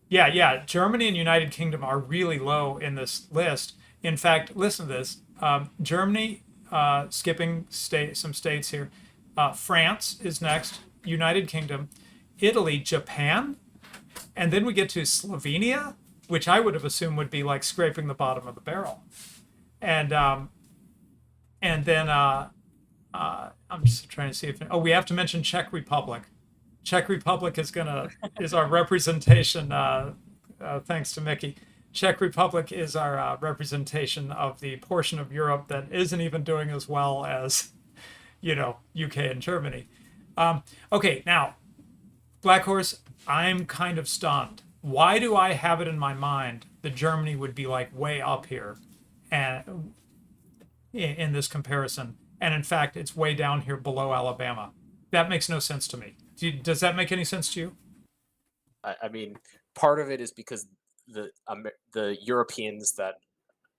Slovenia. Germany and United Kingdom are really low in this list. In fact, listen to this: Germany, skipping some states here. France is next. United Kingdom, Italy, Japan, and then we get to Slovenia, which I would have assumed would be like scraping the bottom of the barrel, and then I'm just trying to see if we have to mention Czech Republic. Czech Republic is our representation. Thanks to Mickey. Czech Republic is our representation of the portion of Europe that isn't even doing as well as, UK and Germany. Okay, now, Black Horse, I'm kind of stunned. Why do I have it in my mind that Germany would be like way up here, and in this comparison, and in fact, it's way down here below Alabama? That makes no sense to me. Does that make any sense to you? I mean, part of it is because the Europeans that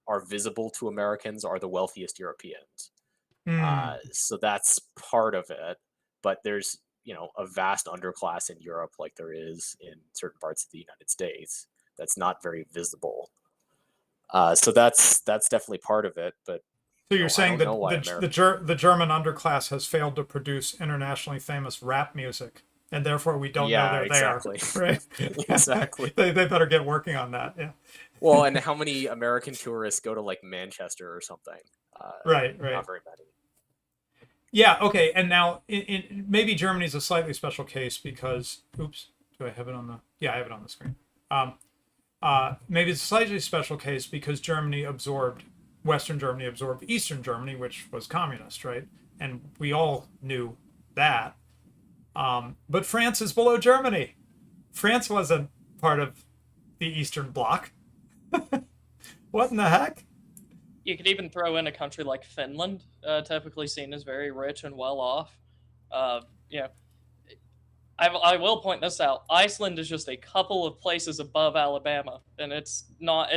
are visible to Americans are the wealthiest Europeans. So that's part of it. But there's a vast underclass in Europe, like there is in certain parts of the United States, that's not very visible. So that's definitely part of it. But so you're saying that the German underclass has failed to produce internationally famous rap music, and therefore we don't know they're exactly. there. Right? Exactly. They better get working on that. Yeah. Well, and how many American tourists go to like Manchester or something? Right. Not very many. Yeah. Okay. And now, maybe Germany's a slightly special case because, oops, do I have it on the? Yeah, I have it on the screen. Maybe it's a slightly special case because Western Germany absorbed Eastern Germany, which was communist, right? And we all knew that. But France is below Germany. France wasn't part of the Eastern Bloc. What in the heck? You could even throw in a country like Finland, typically seen as very rich and well off. Uh, you know, I will point this out. Iceland is just a couple of places above Alabama, and it's not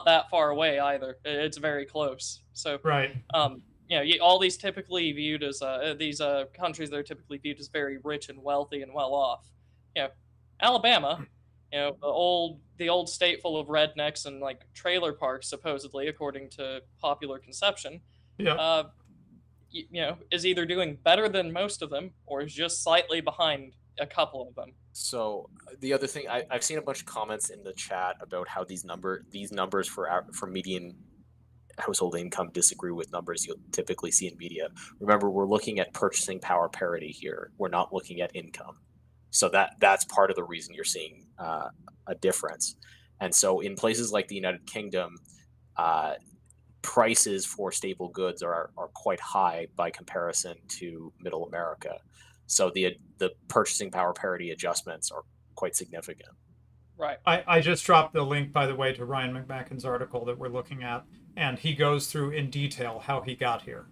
that far away either. It's very close. So, Right. all these typically viewed as these countries that are typically viewed as very rich and wealthy and well off. You know, Alabama, the old state full of rednecks and like trailer parks, supposedly according to popular conception, Yeah. uh, is either doing better than most of them or is just slightly behind a couple of them. So the other thing, I've seen a bunch of comments in the chat about how these numbers for median household income disagree with numbers you'll typically see in media. Remember, we're looking at purchasing power parity here. We're not looking at income. So that's part of the reason you're seeing a difference. And so in places like the United Kingdom, prices for staple goods are quite high by comparison to Middle America. So the purchasing power parity adjustments are quite significant. Right. I just dropped the link, by the way, to Ryan McMackin's article that we're looking at, and he goes through in detail how he got here.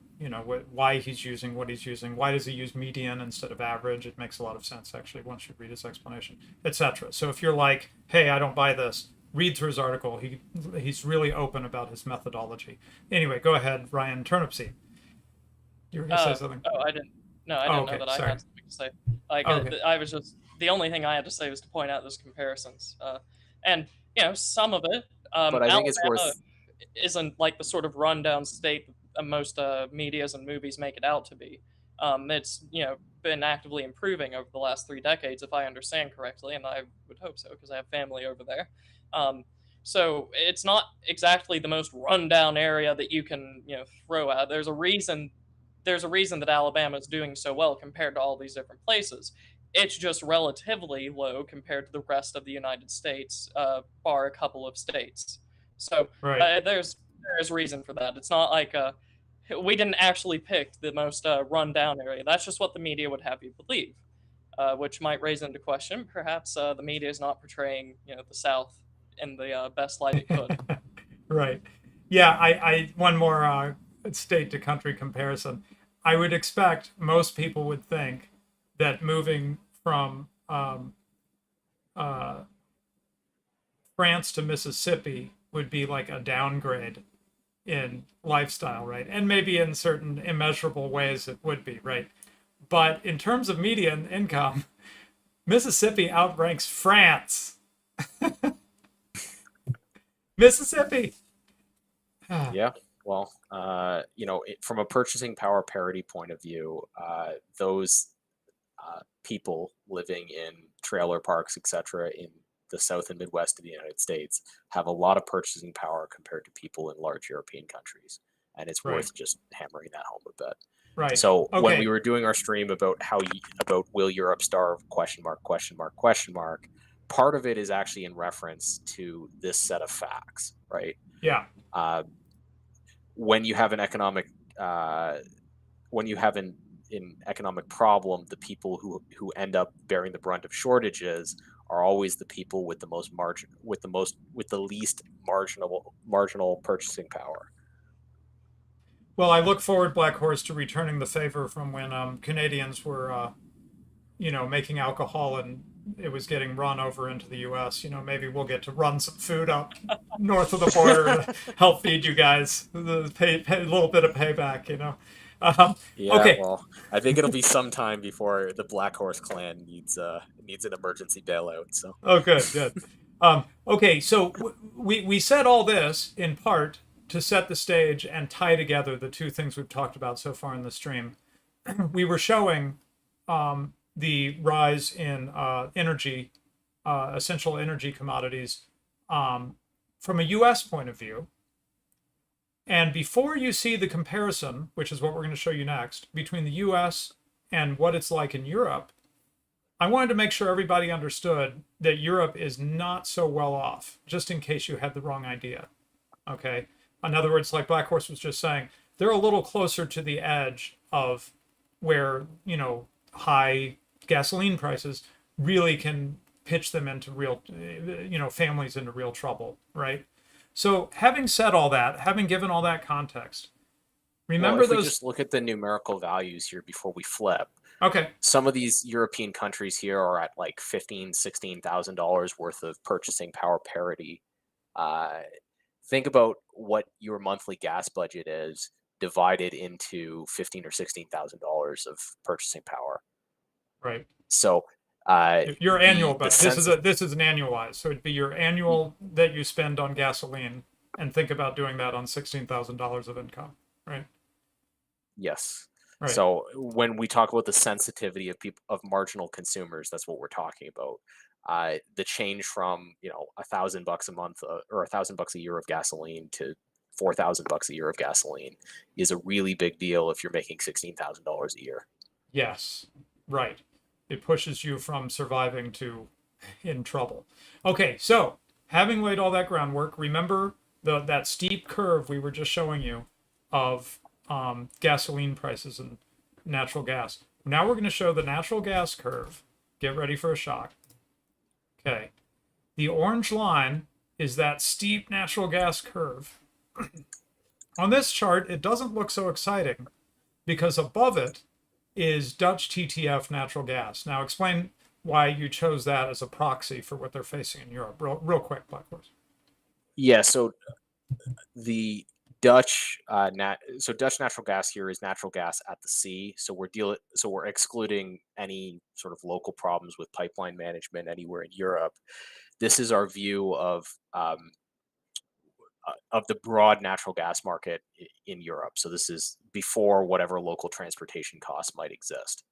Why he's using what he's using. Why does he use median instead of average? It makes a lot of sense, actually, once you read his explanation, etc. So if you're like, hey, I don't buy this, read through his article. He's really open about his methodology. Anyway, go ahead, Ryan. Turnipseed. You were going to say something? Oh, I didn't. No, I didn't know that sorry. I had something to say. Like, Okay. I was just the only thing I had to say was to point out those comparisons, and some of it. But I think it's Alabama worth. isn't like the sort of rundown state most medias and movies make it out to be. It's been actively improving over the last 3 decades, if I understand correctly, and I would hope so because I have family over there. So it's not exactly the most rundown area that you can throw out. There's a reason that Alabama is doing so well compared to all these different places. It's just relatively low compared to the rest of the United States, bar a couple of states. So Right. there's reason for that. It's not like we didn't actually pick the most rundown area. That's just what the media would have you believe, which might raise into question. Perhaps the media is not portraying the South in the best light it could. Right. Yeah. I one more state to country comparison. I would expect most people would think that moving from uh, France to Mississippi would be like a downgrade in lifestyle, right? And maybe in certain immeasurable ways it would be, right? But in terms of median income, Mississippi outranks France. Mississippi. Yeah. Well, from a purchasing power parity point of view, those people living in trailer parks, etc., in the South and Midwest of the United States have a lot of purchasing power compared to people in large European countries, and it's Right. worth just hammering that home a bit. Right. So when we Okay. were doing our stream about about will Europe starve question mark question mark question mark, part of it is actually in reference to this set of facts, right? Yeah. Uh, when you have an economic economic problem, the people who end up bearing the brunt of shortages are always the people with the most margin with the least marginal purchasing power. Well, I look forward, Black Horse, to returning the favor from when Canadians were, making alcohol and it was getting run over into the U.S. Maybe we'll get to run some food up north of the border to help feed you guys. Pay a little bit of payback. Yeah, Okay. well, I think it'll be some time before the Black Horse clan needs an emergency bailout. So Oh, good, good. Okay, so we said all this in part to set the stage and tie together the two things we've talked about so far in the stream. We were showing the rise in energy, essential energy commodities, from a U.S. point of view. And before you see the comparison, which is what we're going to show you next, between the U.S. and what it's like in Europe, I wanted to make sure everybody understood that Europe is not so well off, just in case you had the wrong idea. Okay. In other words, like Black Horse was just saying, they're a little closer to the edge of where, high gasoline prices really can pitch them into real, families into real trouble, right? So having said all that, having given all that context, Well, remember if we those. just look at the numerical values here before we flip, Okay. some of these European countries here are at like $15,000-$16,000 worth of purchasing power parity. Uh, think about what your monthly gas budget is divided into $15,000 or $16,000 of purchasing power. Right. So Your annual, the but sense of, this is an annualized, so it'd be your annual that you spend on gasoline, and think about doing that on $16,000 of income, right? yes. Right. So when we talk about the sensitivity of people, of marginal consumers, that's what we're talking about. The change from $1,000 a month or $1,000 a year of gasoline to $4,000 a year of gasoline is a really big deal if you're making $16,000 a year. Yes. Right. It pushes you from surviving to in trouble. Okay, so having laid all that groundwork, remember that steep curve we were just showing you of gasoline prices and natural gas. Now we're going to show the natural gas curve. Get ready for a shock. Okay. The orange line is that steep natural gas curve. On this chart, it doesn't look so exciting because above it is Dutch TTF natural gas. Now, explain why you chose that as a proxy for what they're facing in Europe, real quick, Black Horse. Yeah, so the Dutch Dutch natural gas here is natural gas at the sea. So we're excluding any sort of local problems with pipeline management anywhere in Europe. This is our view of the broad natural gas market in Europe. So this is before whatever local transportation costs might exist.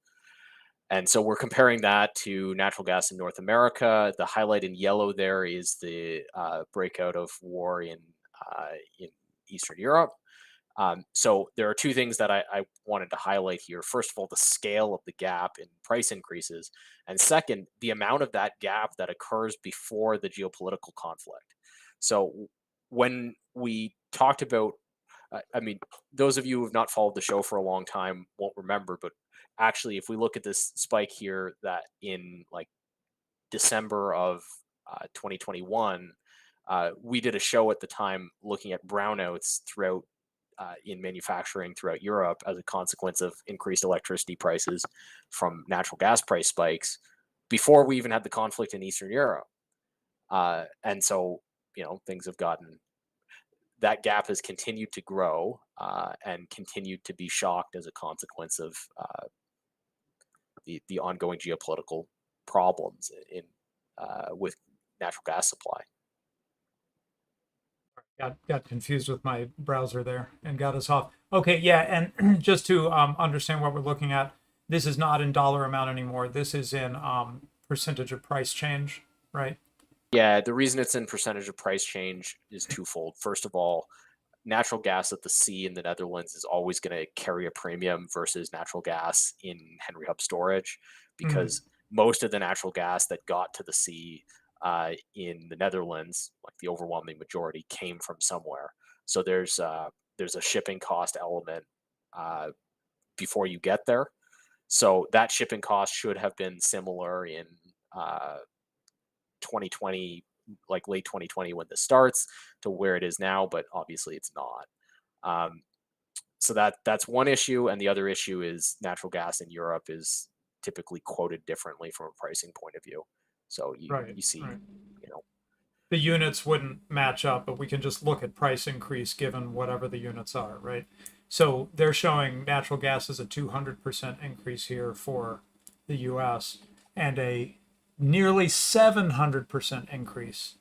And so we're comparing that to natural gas in North America. The highlight in yellow there is the breakout of war in Eastern Europe. So there are two things that I wanted to highlight here. First of all, the scale of the gap in price increases. And second, the amount of that gap that occurs before the geopolitical conflict. So when we talked about, those of you who have not followed the show for a long time won't remember, but actually, if we look at this spike here, that in like December of 2021, we did a show at the time looking at brownouts throughout in manufacturing throughout Europe as a consequence of increased electricity prices from natural gas price spikes before we even had the conflict in Eastern Europe. And so, things have gotten, that gap has continued to grow and continued to be shocked as a consequence of the ongoing geopolitical problems in with natural gas supply. Got confused with my browser there and got us off. Okay, yeah, and just to understand what we're looking at, this is not in dollar amount anymore. This is in percentage of price change, right? Yeah, the reason it's in percentage of price change is twofold. First of all, natural gas at the sea in the Netherlands is always going to carry a premium versus natural gas in Henry Hub storage, because most of the natural gas that got to the sea in the Netherlands, like the overwhelming majority, came from somewhere. So there's a shipping cost element before you get there. So that shipping cost should have been similar in 2020, like late 2020 when this starts, to where it is now, but obviously it's not. So that's one issue, and the other issue is natural gas in Europe is typically quoted differently from a pricing point of view. So you see, Right. The units wouldn't match up, but we can just look at price increase given whatever the units are, right? So they're showing natural gas as a 200% increase here for the US and a nearly 700% increase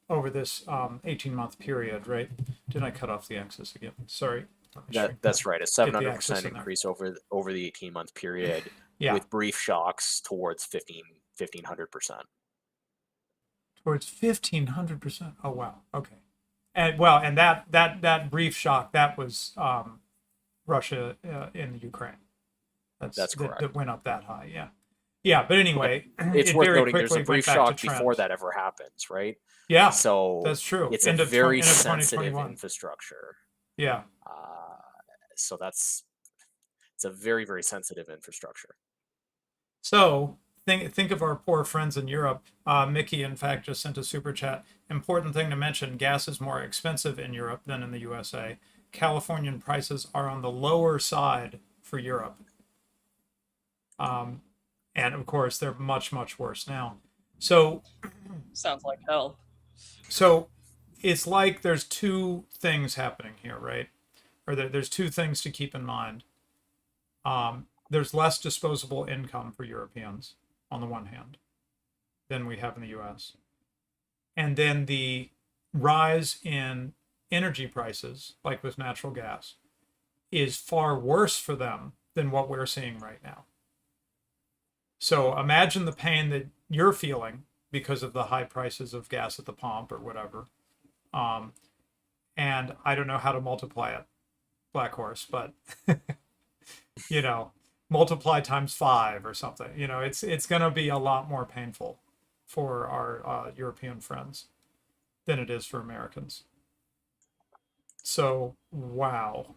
over this 18-month period, right? Did I cut off the axis again? Sorry. That's right, a 700% increase over the 18-month period, with brief shocks towards 1,500%. Towards 1,500%. Oh wow. Okay. And well, and that brief shock, that was Russia in the Ukraine. That's correct. That went up that high. Yeah. Yeah, but anyway, it's worth noting there's a brief shock before that ever happens, right? Yeah, so that's true. It's a very sensitive infrastructure. Yeah. So it's a very, very sensitive infrastructure. So think of our poor friends in Europe. Mickey, in fact, just sent a super chat. Important thing to mention: gas is more expensive in Europe than in the USA. Californian prices are on the lower side for Europe, and of course they're much worse now. So Sounds like hell. so it's like there's two things happening here, right? Or there's two things to keep in mind. There's less disposable income for Europeans on the one hand than we have in the US. And then the rise in energy prices, like with natural gas, is far worse for them than what we're seeing right now. So imagine the pain that you're feeling because of the high prices of gas at the pump or whatever. And I don't know how to multiply it, Black Horse, but you know, multiply times 5 or something. You know, it's going to be a lot more painful for our European friends than it is for Americans. So, wow.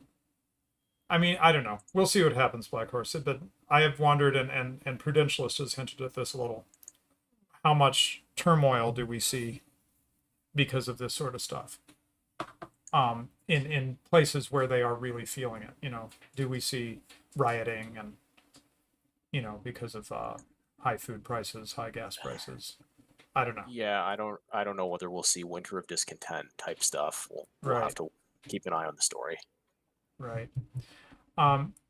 I mean, I don't know. We'll see what happens, Black Horse. But I have wondered, and Prudentialist has hinted at this a little. How much turmoil do we see because of this sort of stuff? In places where they are really feeling it, you know, do we see rioting and, you know, because of high food prices, high gas prices? I don't know. Yeah, I don't know whether we'll see winter of discontent type stuff. We'll Right. have to keep an eye on the story. Right.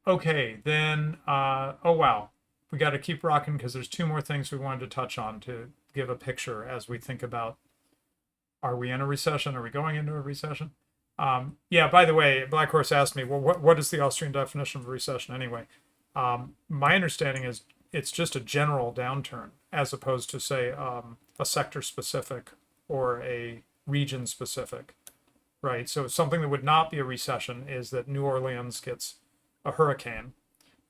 Okay, then. Oh wow, we got to keep rocking because there's two more things we wanted to touch on to give a picture as we think about: are we in a recession? Are we going into a recession? Yeah. By the way, Black Horse asked me, well, what is the Austrian definition of a recession anyway? My understanding is it's just a general downturn, as opposed to say a sector specific or a region specific. Right. So something that would not be a recession is that New Orleans gets a hurricane,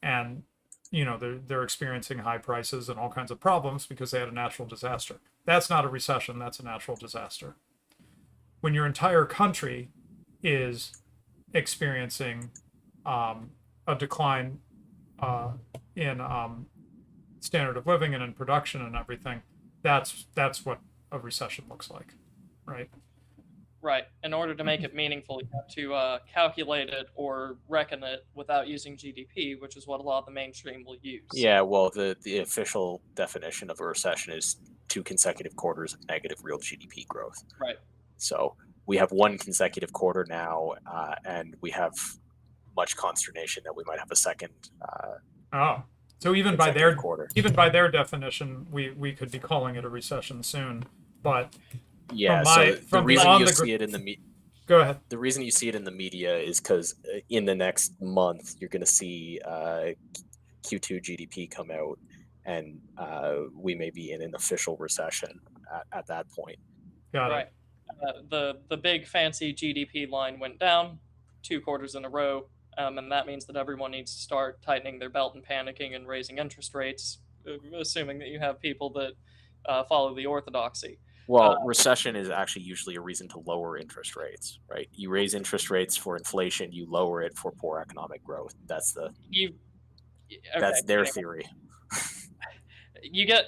and you know they're experiencing high prices and all kinds of problems because they had a natural disaster. That's not a recession. That's a natural disaster. When your entire country is experiencing a decline in standard of living and in production and everything, that's what a recession looks like, right? Right. In order to make it meaningful, you have to calculate it or reckon it without using GDP, which is what a lot of the mainstream will use. Yeah, well, the official definition of a recession is 2 consecutive quarters of negative real GDP growth. Right. So we have 1 consecutive quarter now, and we have much consternation that we might have a second. Oh, so even by their quarter. even by their definition, we could be calling it a recession soon. But Yeah, from the reason beyond you the see it in the go ahead. the reason you see it in the media is because in the next month you're going to see Q2 GDP come out, and we may be in an official recession at that point. Got Right. The big fancy GDP line went down 2 quarters in a row, and that means that everyone needs to start tightening their belt and panicking and raising interest rates, assuming that you have people that follow the orthodoxy. Well, recession is actually usually a reason to lower interest rates, right? You raise interest rates for inflation, you lower it for poor economic growth. That's You that's their anyway, theory. you get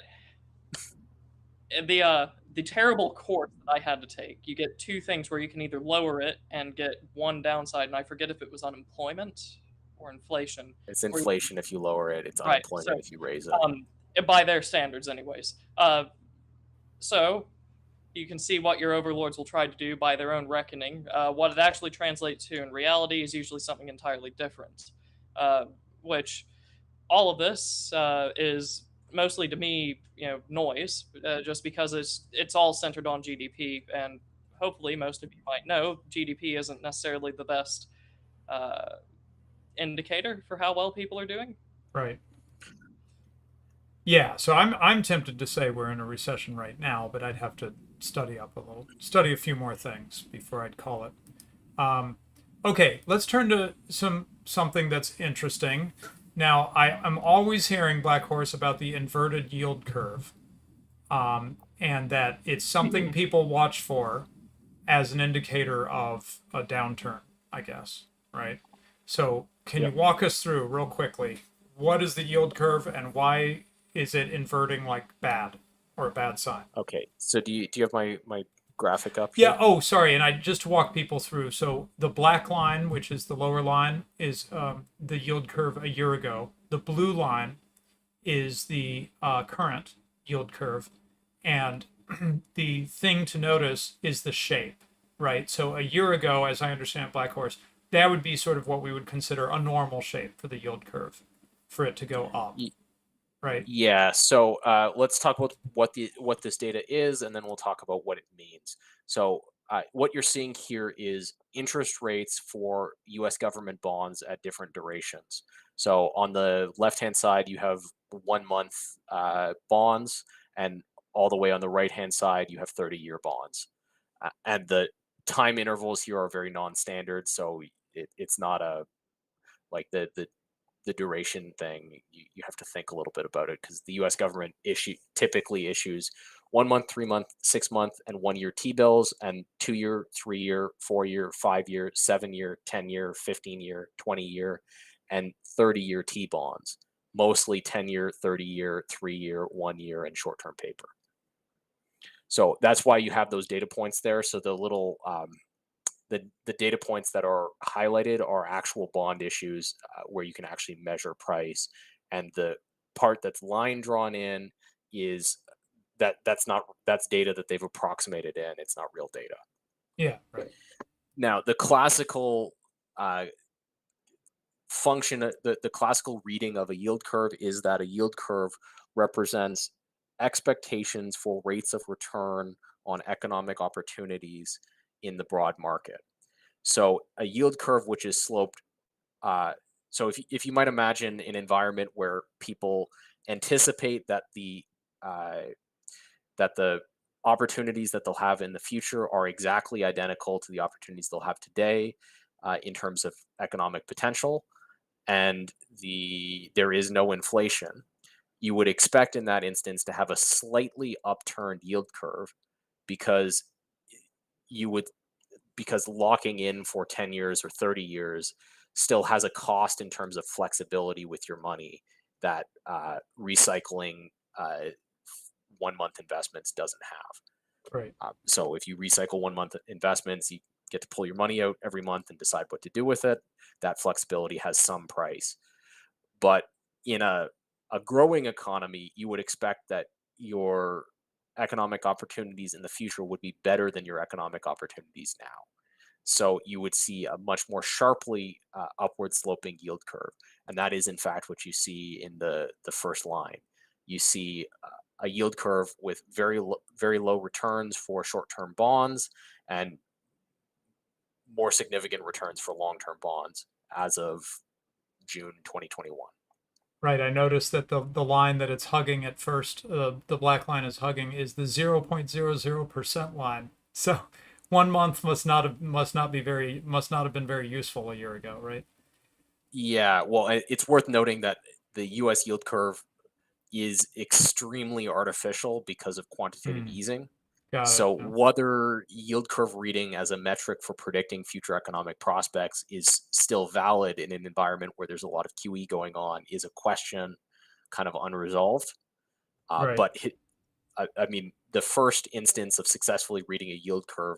the terrible course that I had to take. You get 2 things where you can either lower it and get one downside, and I forget if it was unemployment or inflation. It's inflation if you lower it. It's Right. unemployment So, if you raise it. by their standards, anyways. So you can see what your overlords will try to do by their own reckoning. What it actually translates to in reality is usually something entirely different. Which all of this is mostly to me, noise, just because it's all centered on GDP, and hopefully most of you might know GDP isn't necessarily the best indicator for how well people are doing. Right. Yeah, so I'm tempted to say we're in a recession right now, but I'd have to study a few more things before I'd call it. Okay, let's turn to something that's interesting. Now, I'm always hearing, Black Horse, about the inverted yield curve, and that it's something people watch for as an indicator of a downturn, I guess, right? So can you walk us through real quickly, what is the yield curve and why is it inverting like bad or a bad sign? Okay. So do you have my graphic up Yeah. here? Oh, sorry. And I just to walk people through. So the black line, which is the lower line, is the yield curve a year ago. The blue line is the current yield curve, and the thing to notice is the shape, right? So a year ago, as I understand Black Horse, that would be sort of what we would consider a normal shape for the yield curve, for it to go up, right? Yeah, so let's talk about what this data is, and then we'll talk about what it means. So what you're seeing here is interest rates for U.S. government bonds at different durations. So on the left-hand side, you have 1 month bonds, and all the way on the right-hand side, you have 30-year bonds. And the time intervals here are very non-standard, so it's not a like the duration thing, you have to think a little bit about it because the U.S. government typically issues 1 month, 3 month, 6 month, and 1 year T-bills, and 2 year, 3 year, 4 year, 5 year, 7 year, 10 year, 15 year, 20 year, and 30 year T-bonds. Mostly 10 year, 30 year, 3 year, 1 year, and short-term paper. So that's why you have those data points there. So the little the data points that are highlighted are actual bond issues where you can actually measure price, and the part that's line drawn in is that's data that they've approximated in. It's not real data. Yeah, right. Now the classical uh, function, the classical reading of a yield curve is that a yield curve represents expectations for rates of return on economic opportunities in the broad market. So a yield curve which is sloped. So if you might imagine an environment where people anticipate uh, that the opportunities that they'll have in the future are exactly identical to the opportunities they'll have today in terms of economic potential, and there is no inflation, you would expect in that instance to have a slightly upturned yield curve because you would because locking in for 10 years or 30 years still has a cost in terms of flexibility with your money that recycling 1 month investments doesn't have. Right. So if you recycle 1 month investments, you get to pull your money out every month and decide what to do with it. That flexibility has some price. But in a growing economy, you would expect that your economic opportunities in the future would be better than your economic opportunities now. So you would see a much more sharply upward sloping yield curve. And that is, in fact, what you see in the first line. You see a yield curve with very low returns for short-term bonds and more significant returns for long-term bonds as of June 2021. Right. I noticed that the line that it's hugging at first, the black line is hugging, is the 0.00% line. So 1 month must not have been very useful a year ago, right? Yeah, well, it's worth noting that the U.S. yield curve is extremely artificial because of quantitative Hmm. easing. Got it. So Yeah. whether yield curve reading as a metric for predicting future economic prospects is still valid in an environment where there's a lot of QE going on is a question kind of unresolved. Right. But I mean, the first instance of successfully reading a yield curve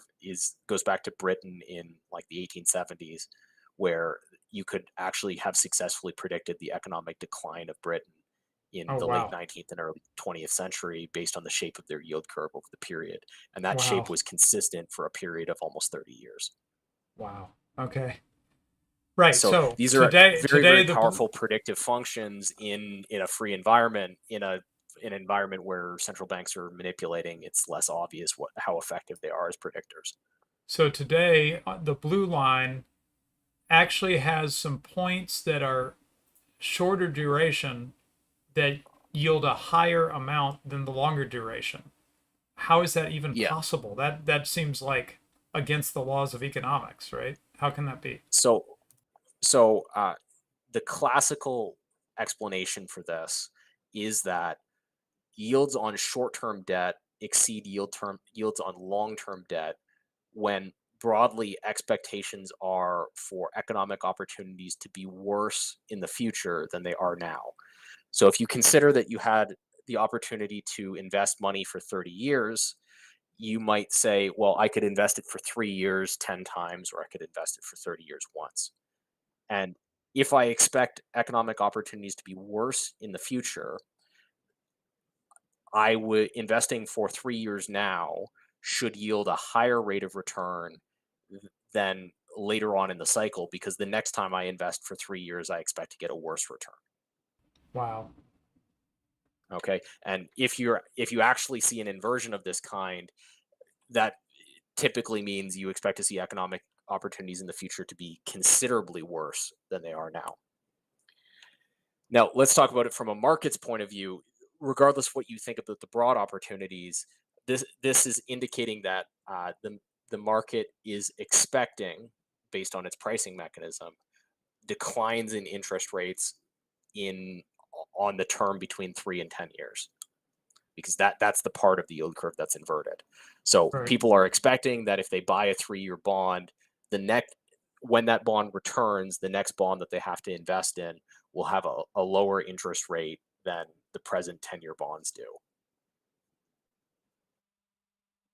goes back to Britain in like the 1870s, where you could actually have successfully predicted the economic decline of Britain in Oh, the late wow. 19th and early 20th century based on the shape of their yield curve over the period. And that shape Wow. was consistent for a period of almost 30 years. Wow. Okay. Right. So So these are today very the powerful predictive functions in a free environment. In an environment where central banks are manipulating, it's less obvious how effective they are as predictors. so today the blue line actually has some points that are shorter duration that yield a higher amount than the longer duration. How is that even Yeah. possible? That seems like against the laws of economics, right? How can that be? So so the classical explanation for this is that yields on short-term debt exceed yields on long-term debt when broadly expectations are for economic opportunities to be worse in the future than they are now. So if you consider that you had the opportunity to invest money for 30 years, you might say, well, I could invest it for 3 years 10 times, or I could invest it for 30 years once. And if I expect economic opportunities to be worse in the future, I would investing for 3 years now should yield a higher rate of return than later on in the cycle, because the next time I invest for 3 years, I expect to get a worse return. Wow. Okay. And if you actually see an inversion of this kind, that typically means you expect to see economic opportunities in the future to be considerably worse than they are now. Now, let's talk about it from a market's point of view. Regardless of what you think about the broad opportunities, this is indicating that the market is expecting, based on its pricing mechanism, declines in interest rates in on the term between 3 and 10 years, because that's the part of the yield curve that's inverted. So Right. people are expecting that if they buy a 3-year bond, the next when that bond returns, the next bond that they have to invest in will have a lower interest rate than the present 10-year bonds do,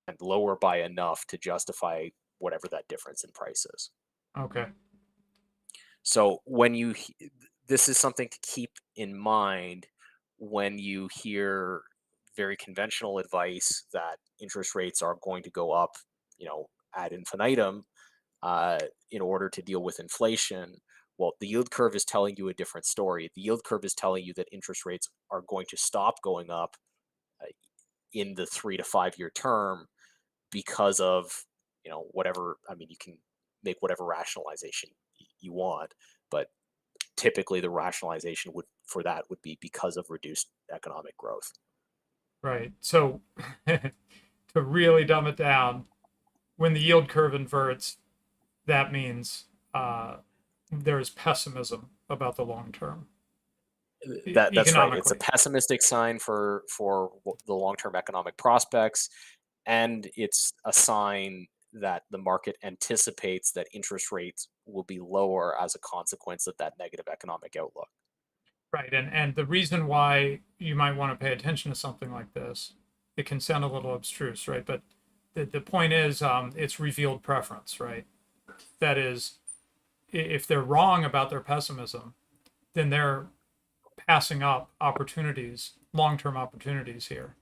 and lower by enough to justify whatever that difference in price is. Okay. So this is something to keep in mind when you hear very conventional advice that interest rates are going to go up, ad infinitum, in order to deal with inflation. Well, the yield curve is telling you a different story. The yield curve is telling you that interest rates are going to stop going up uh, in the 3 to 5 year term because of, whatever. I mean, you can make whatever rationalization you want, but typically the rationalization would be because of reduced economic growth. Right. So to really dumb it down, when the yield curve inverts, that means there is pessimism about the long term That's right. It's a economically. pessimistic sign for the long-term economic prospects, and it's a sign that the market anticipates that interest rates will be lower as a consequence of that negative economic outlook. Right. And the reason why you might want to pay attention to something like this, it can sound a little abstruse, right? But the point is, it's revealed preference, right? That is, if they're wrong about their pessimism, then they're passing up opportunities, long-term opportunities here,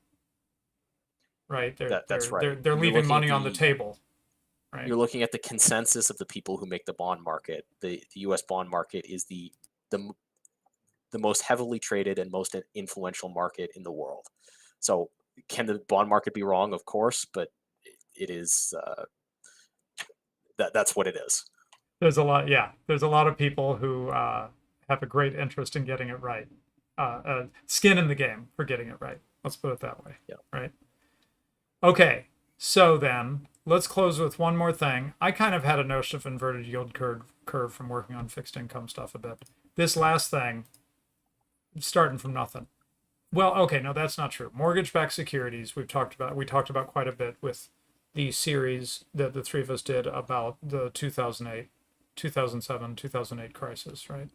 right? They're That's they're right. they're they're leaving money on the table, right? You're looking at the consensus of the people who make the bond market. The U.S. bond market is the the most heavily traded and most influential market in the world. So, can the bond market be wrong? Of course, but it is that's what it is. There's a lot, yeah. There's a lot of people who have a great interest in getting it right, skin in the game for getting it right. Let's put it that way, Yeah. right? Okay, so then let's close with one more thing. I kind of had a notion of inverted yield curve from working on fixed income stuff a bit. This last thing, starting from nothing. Well, okay, no, that's not true. Mortgage-backed securities, we talked about quite a bit with the series that the three of us did about the 2008, 2007, 2008 crisis, right?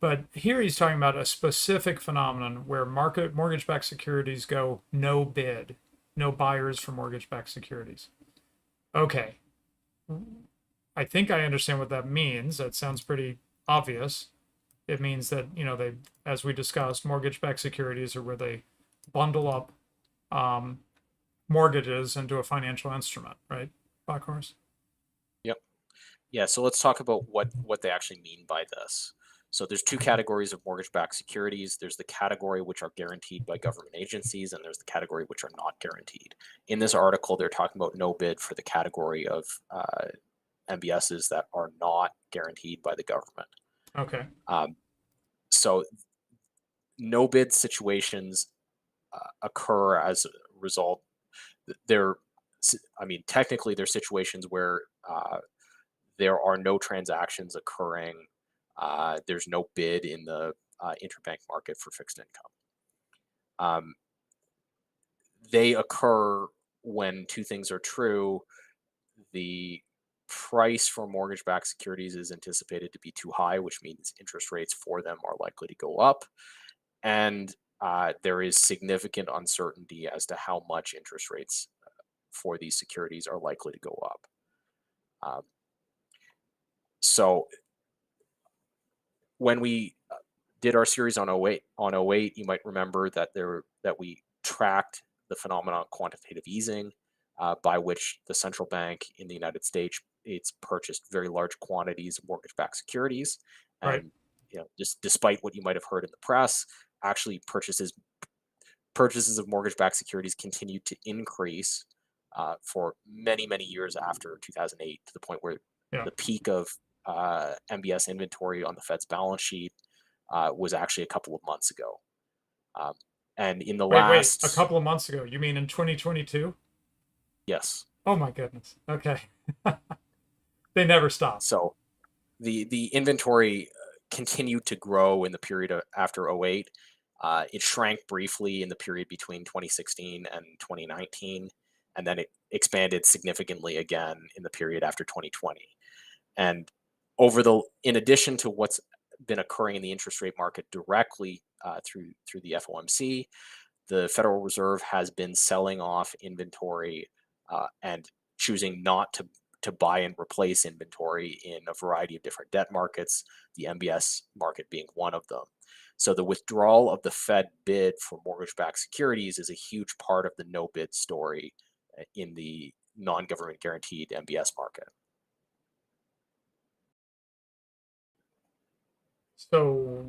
But here he's talking about a specific phenomenon where mortgage-backed securities go no bid, no buyers for mortgage-backed securities. Okay, I think I understand what that means. That sounds pretty obvious. It means that, they, as we discussed, mortgage-backed securities are where they bundle up um, mortgages into a financial instrument, right, Backhorse? Yep. Yeah. So let's talk about what they actually mean by this. So there's two categories of mortgage-backed securities. There's the category which are guaranteed by government agencies, and there's the category which are not guaranteed. In this article, they're talking about no bid for the category of MBSs that are not guaranteed by the government. Okay. So no bid situations occur as a result. Technically, they're situations where there are no transactions occurring. There's no bid in the interbank market for fixed income. They occur when two things are true. The price for mortgage-backed securities is anticipated to be too high, which means interest rates for them are likely to go up. And there is significant uncertainty as to how much interest rates for these securities are likely to go up. Um, so when we did our series on '08, you might remember that we tracked the phenomenon of quantitative easing, by which the central bank in the United States it's purchased very large quantities of mortgage-backed securities, Right. and just despite what you might have heard in the press, actually purchases of mortgage-backed securities continued to increase for many years after 2008, to the point where Yeah. the peak of MBS inventory on the Fed's balance sheet was actually a couple of months ago. Um, and in the Wait. A last, couple of months ago. You mean in 2022? yes, Oh my goodness. Okay. They never stop. so the inventory continued to grow in the period after '08. It shrank briefly in the period between 2016 and 2019, and then it expanded significantly again in the period after 2020. And in addition to what's been occurring in the interest rate market directly through the FOMC, the Federal Reserve has been selling off inventory and choosing not to buy and replace inventory in a variety of different debt markets, the MBS market being one of them. So the withdrawal of the Fed bid for mortgage-backed securities is a huge part of the no bid story in the non-government guaranteed MBS market. So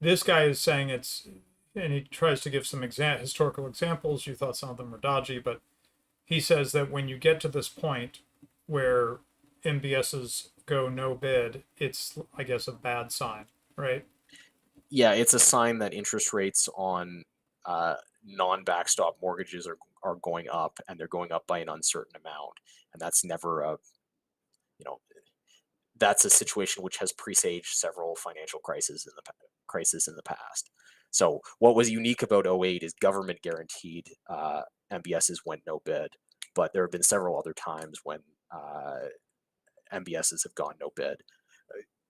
this guy is saying and he tries to give some historical examples. You thought some of them were dodgy, but he says that when you get to this point where MBSs go no bid, it's, I guess, a bad sign, right? Yeah, it's a sign that interest rates on non-backstop mortgages are going up, and they're going up by an uncertain amount, and that's never a you know that's a situation which has presaged several financial crises in the past. So what was unique about '08 is government guaranteed MBSs went no bid, but there have been several other times when MBSs have gone no bid.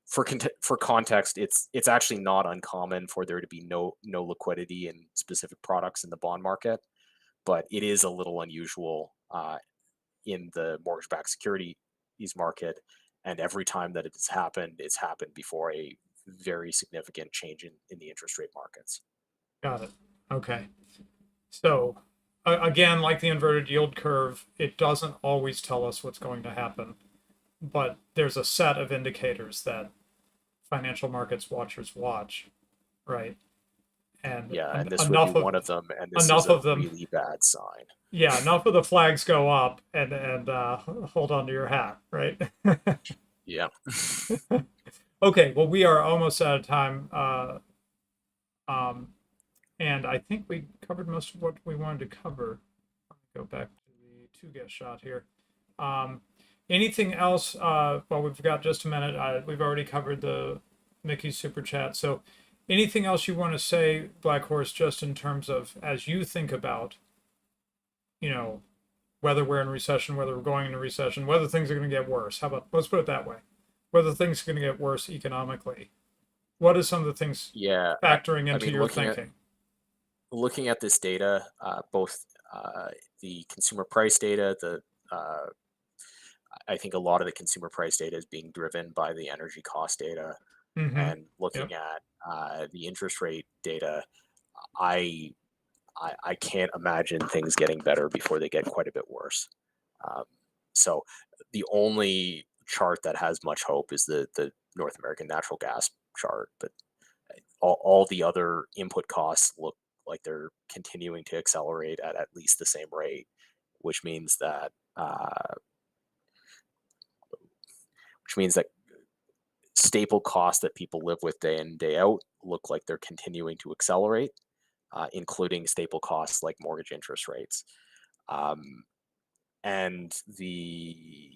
For context, it's actually not uncommon for there to be no liquidity in specific products in the bond market, but it is a little unusual in the mortgage-backed securities market. And every time that it's happened before a very significant change in the interest rate markets. Got it. Okay. So again, like the inverted yield curve, it doesn't always tell us what's going to happen, but there's a set of indicators that financial markets watchers watch, right? And Yeah, and this would be enough of one of them, and this is enough a of them, really bad sign. yeah, enough of the flags go up, and hold on to your hat, right? Yeah. Okay, well, we are almost out of time, um, and I think we covered most of what we wanted to cover. Let me go back to the two guest shot here. Um, Anything else? Well, we've got just a minute. We've already covered the Mickey's super chat. So, anything else you want to say, Black Horse, just in terms of as you think about, you know, whether we're in recession, whether we're going into recession, whether things are going to get worse? How about, let's put it that way, whether things are going to get worse economically? What are some of the things Yeah, factoring I into mean, your thinking? looking at this data, both the consumer price data, I think a lot of the consumer price data is being driven by the energy cost data, Mm-hmm. and looking Yep. at the interest rate data, I, I can't imagine things getting better before they get quite a bit worse. Um, so the only chart that has much hope is the North American natural gas chart, but all the other input costs look like they're continuing to accelerate at least the same rate, which means that which means that staple costs that people live with day in day out look like they're continuing to accelerate, including staple costs like mortgage interest rates. Um, and the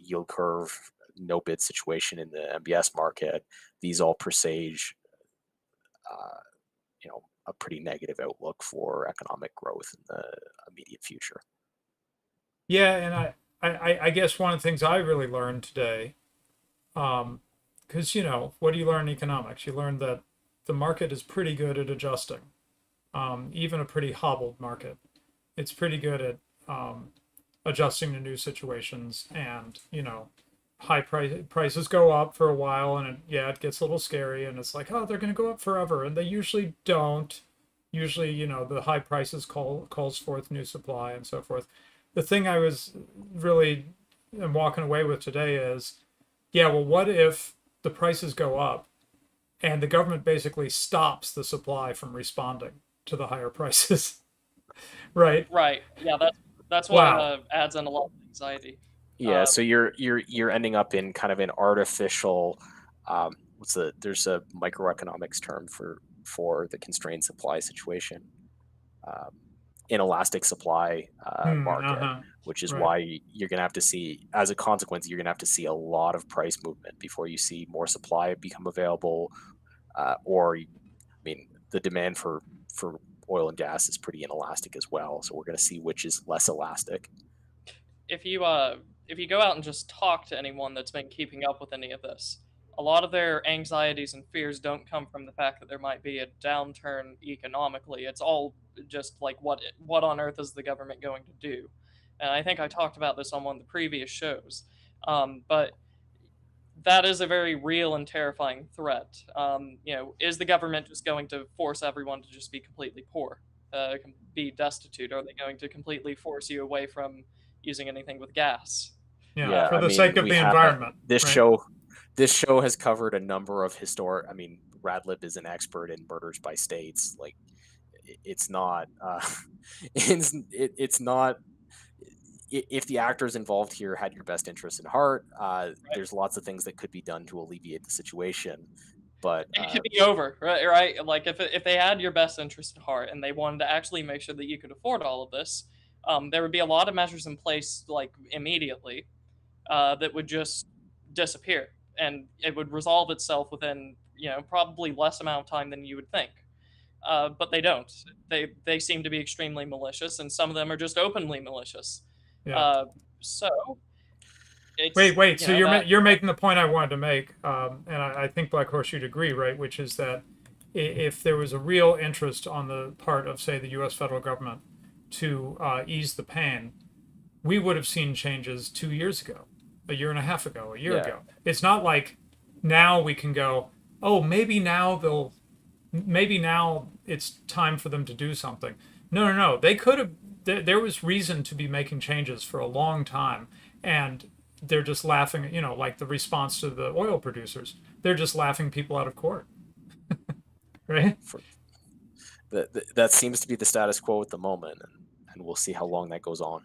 yield curve no bid situation in the MBS market, these all presage uh, a pretty negative outlook for economic growth in the immediate future. Yeah, and I guess one of the things I really learned today, because what do you learn in economics? You learn that the market is pretty good at adjusting, even a pretty hobbled market. It's pretty good at adjusting to new situations, and prices go up for a while, and it gets a little scary, and it's like, oh, they're going to go up forever, and they usually don't. Usually, the high prices calls forth new supply and so forth. The thing I was really am walking away with today is, yeah, well, what if the prices go up and the government basically stops the supply from responding to the higher prices? Right? Right. Yeah, that's what Wow. adds in a lot of anxiety. Yeah, Uh, so you're ending up in kind of an artificial there's a microeconomics term for the constrained supply situation, um, inelastic supply market, Uh-huh. which is Right. why you're going to have to see, as a consequence, you're going to have to see a lot of price movement before you see more supply become available, I mean, the demand for oil and gas is pretty inelastic as well. So we're going to see which is less elastic. if you uh, if you go out and just talk to anyone that's been keeping up with any of this, a lot of their anxieties and fears don't come from the fact that there might be a downturn economically. It's all just like what on earth is the government going to do? And I think I talked about this on one of the previous shows. But that is a very real and terrifying threat. Is the government just going to force everyone to just be completely poor, be destitute? Are they going to completely force you away from using anything with gas? Yeah, Yeah, for I the mean, sake of we the have environment, this right? show. This show has covered a number of historic. I mean, Radlib is an expert in murders by states. Like, it's not. It's not. If the actors involved here had your best interest in heart, Right? there's lots of things that could be done to alleviate the situation. But It could be over, right? Right? Like if they had your best interest at heart and they wanted to actually make sure that you could afford all of this, there would be a lot of measures in place like immediately that would just disappear, and it would resolve itself within probably less amount of time than you would think. But they don't. They seem to be extremely malicious, and some of them are just openly malicious. Yeah. Uh, so Wait, it's wait. So that you're making the point I wanted to make, and I think Black Horse you'd agree, right? Which is that if there was a real interest on the part of, say, the U.S. federal government to ease the pain, we would have seen changes 2 years ago, a year and a half ago, a year yeah, ago. It's not like now we can go, oh, maybe now it's time for them to do something. No, no, no. They could have. There was reason to be making changes for a long time, and they're just laughing. Like the response to the oil producers, they're just laughing people out of court, right? for, that seems to be the status quo at the moment, and we'll see how long that goes on.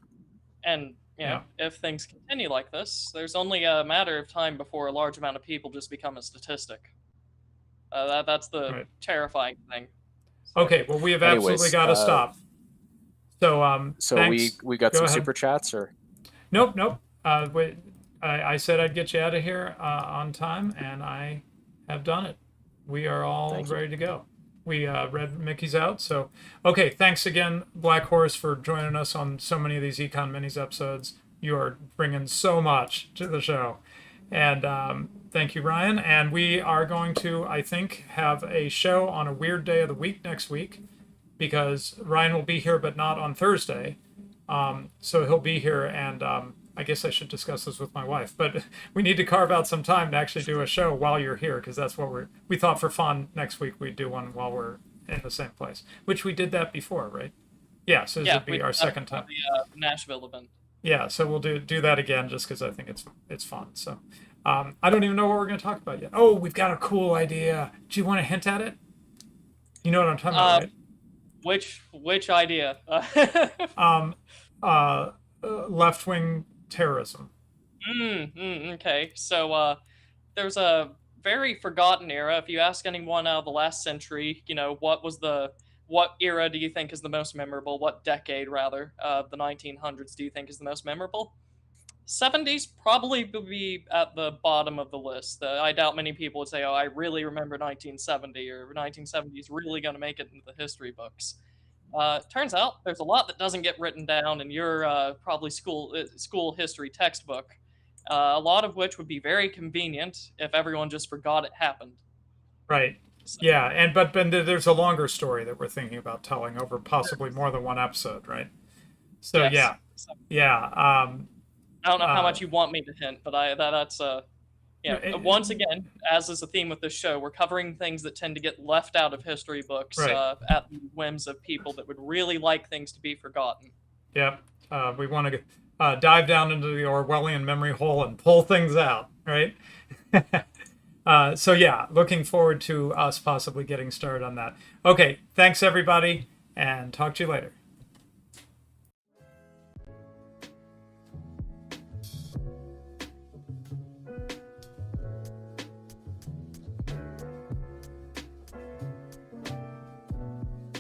And Yeah, if things continue like this, there's only a matter of time before a large amount of people just become a statistic. That's the right. terrifying thing. So, Okay. Well, we have absolutely Anyways, got to stop. So, so thanks. we got Go some ahead. super chats, or Nope, nope. Wait, I said I'd get you out of here on time, and I have done it. We are all thank you. ready to go. We read Mickey's out. So, okay, thanks again, Black Horse, for joining us on so many of these Econ Minis episodes. You are bringing so much to the show. And thank you, Ryan. And we are going to, I think, have a show on a weird day of the week next week because Ryan will be here, but not on Thursday. So he'll be here, and I guess I should discuss this with my wife. But we need to carve out some time to actually do a show while you're here, because that's what we thought for fun next week we'd do one while we're in the same place, which we did that before, right? Yeah. So this yeah, would we be did our that second for time. the Nashville event. Yeah. So we'll do that again just because I think it's fun. So I don't even know what we're going to talk about yet. Oh, we've got a cool idea. Do you want to hint at it? You know what I'm talking about, Uh, right? which idea? Um, uh, left wing terrorism. Okay, so there's a very forgotten era. If you ask anyone out of the last century, what era do you think is the most memorable? What decade, rather, of the 1900s do you think is the most memorable? 70s probably would be at the bottom of the list. I doubt many people would say, "Oh, I really remember 1970," or 1970 is really going to make it into the history books. Turns out there's a lot that doesn't get written down in your probably school history textbook. A lot of which would be very convenient if everyone just forgot it happened. Right. So, Yeah, but there's a longer story that we're thinking about telling over possibly more than one episode, right? So yes. yeah, So, yeah. I don't know how Uh, much you want me to hint, but that's no, once again, as is the theme with this show, we're covering things that tend to get left out of history books right. at the whims of people that would really like things to be forgotten. Yep. We want to dive down into the Orwellian memory hole and pull things out, right? So yeah, looking forward to us possibly getting started on that. Okay, thanks everybody, and talk to you later.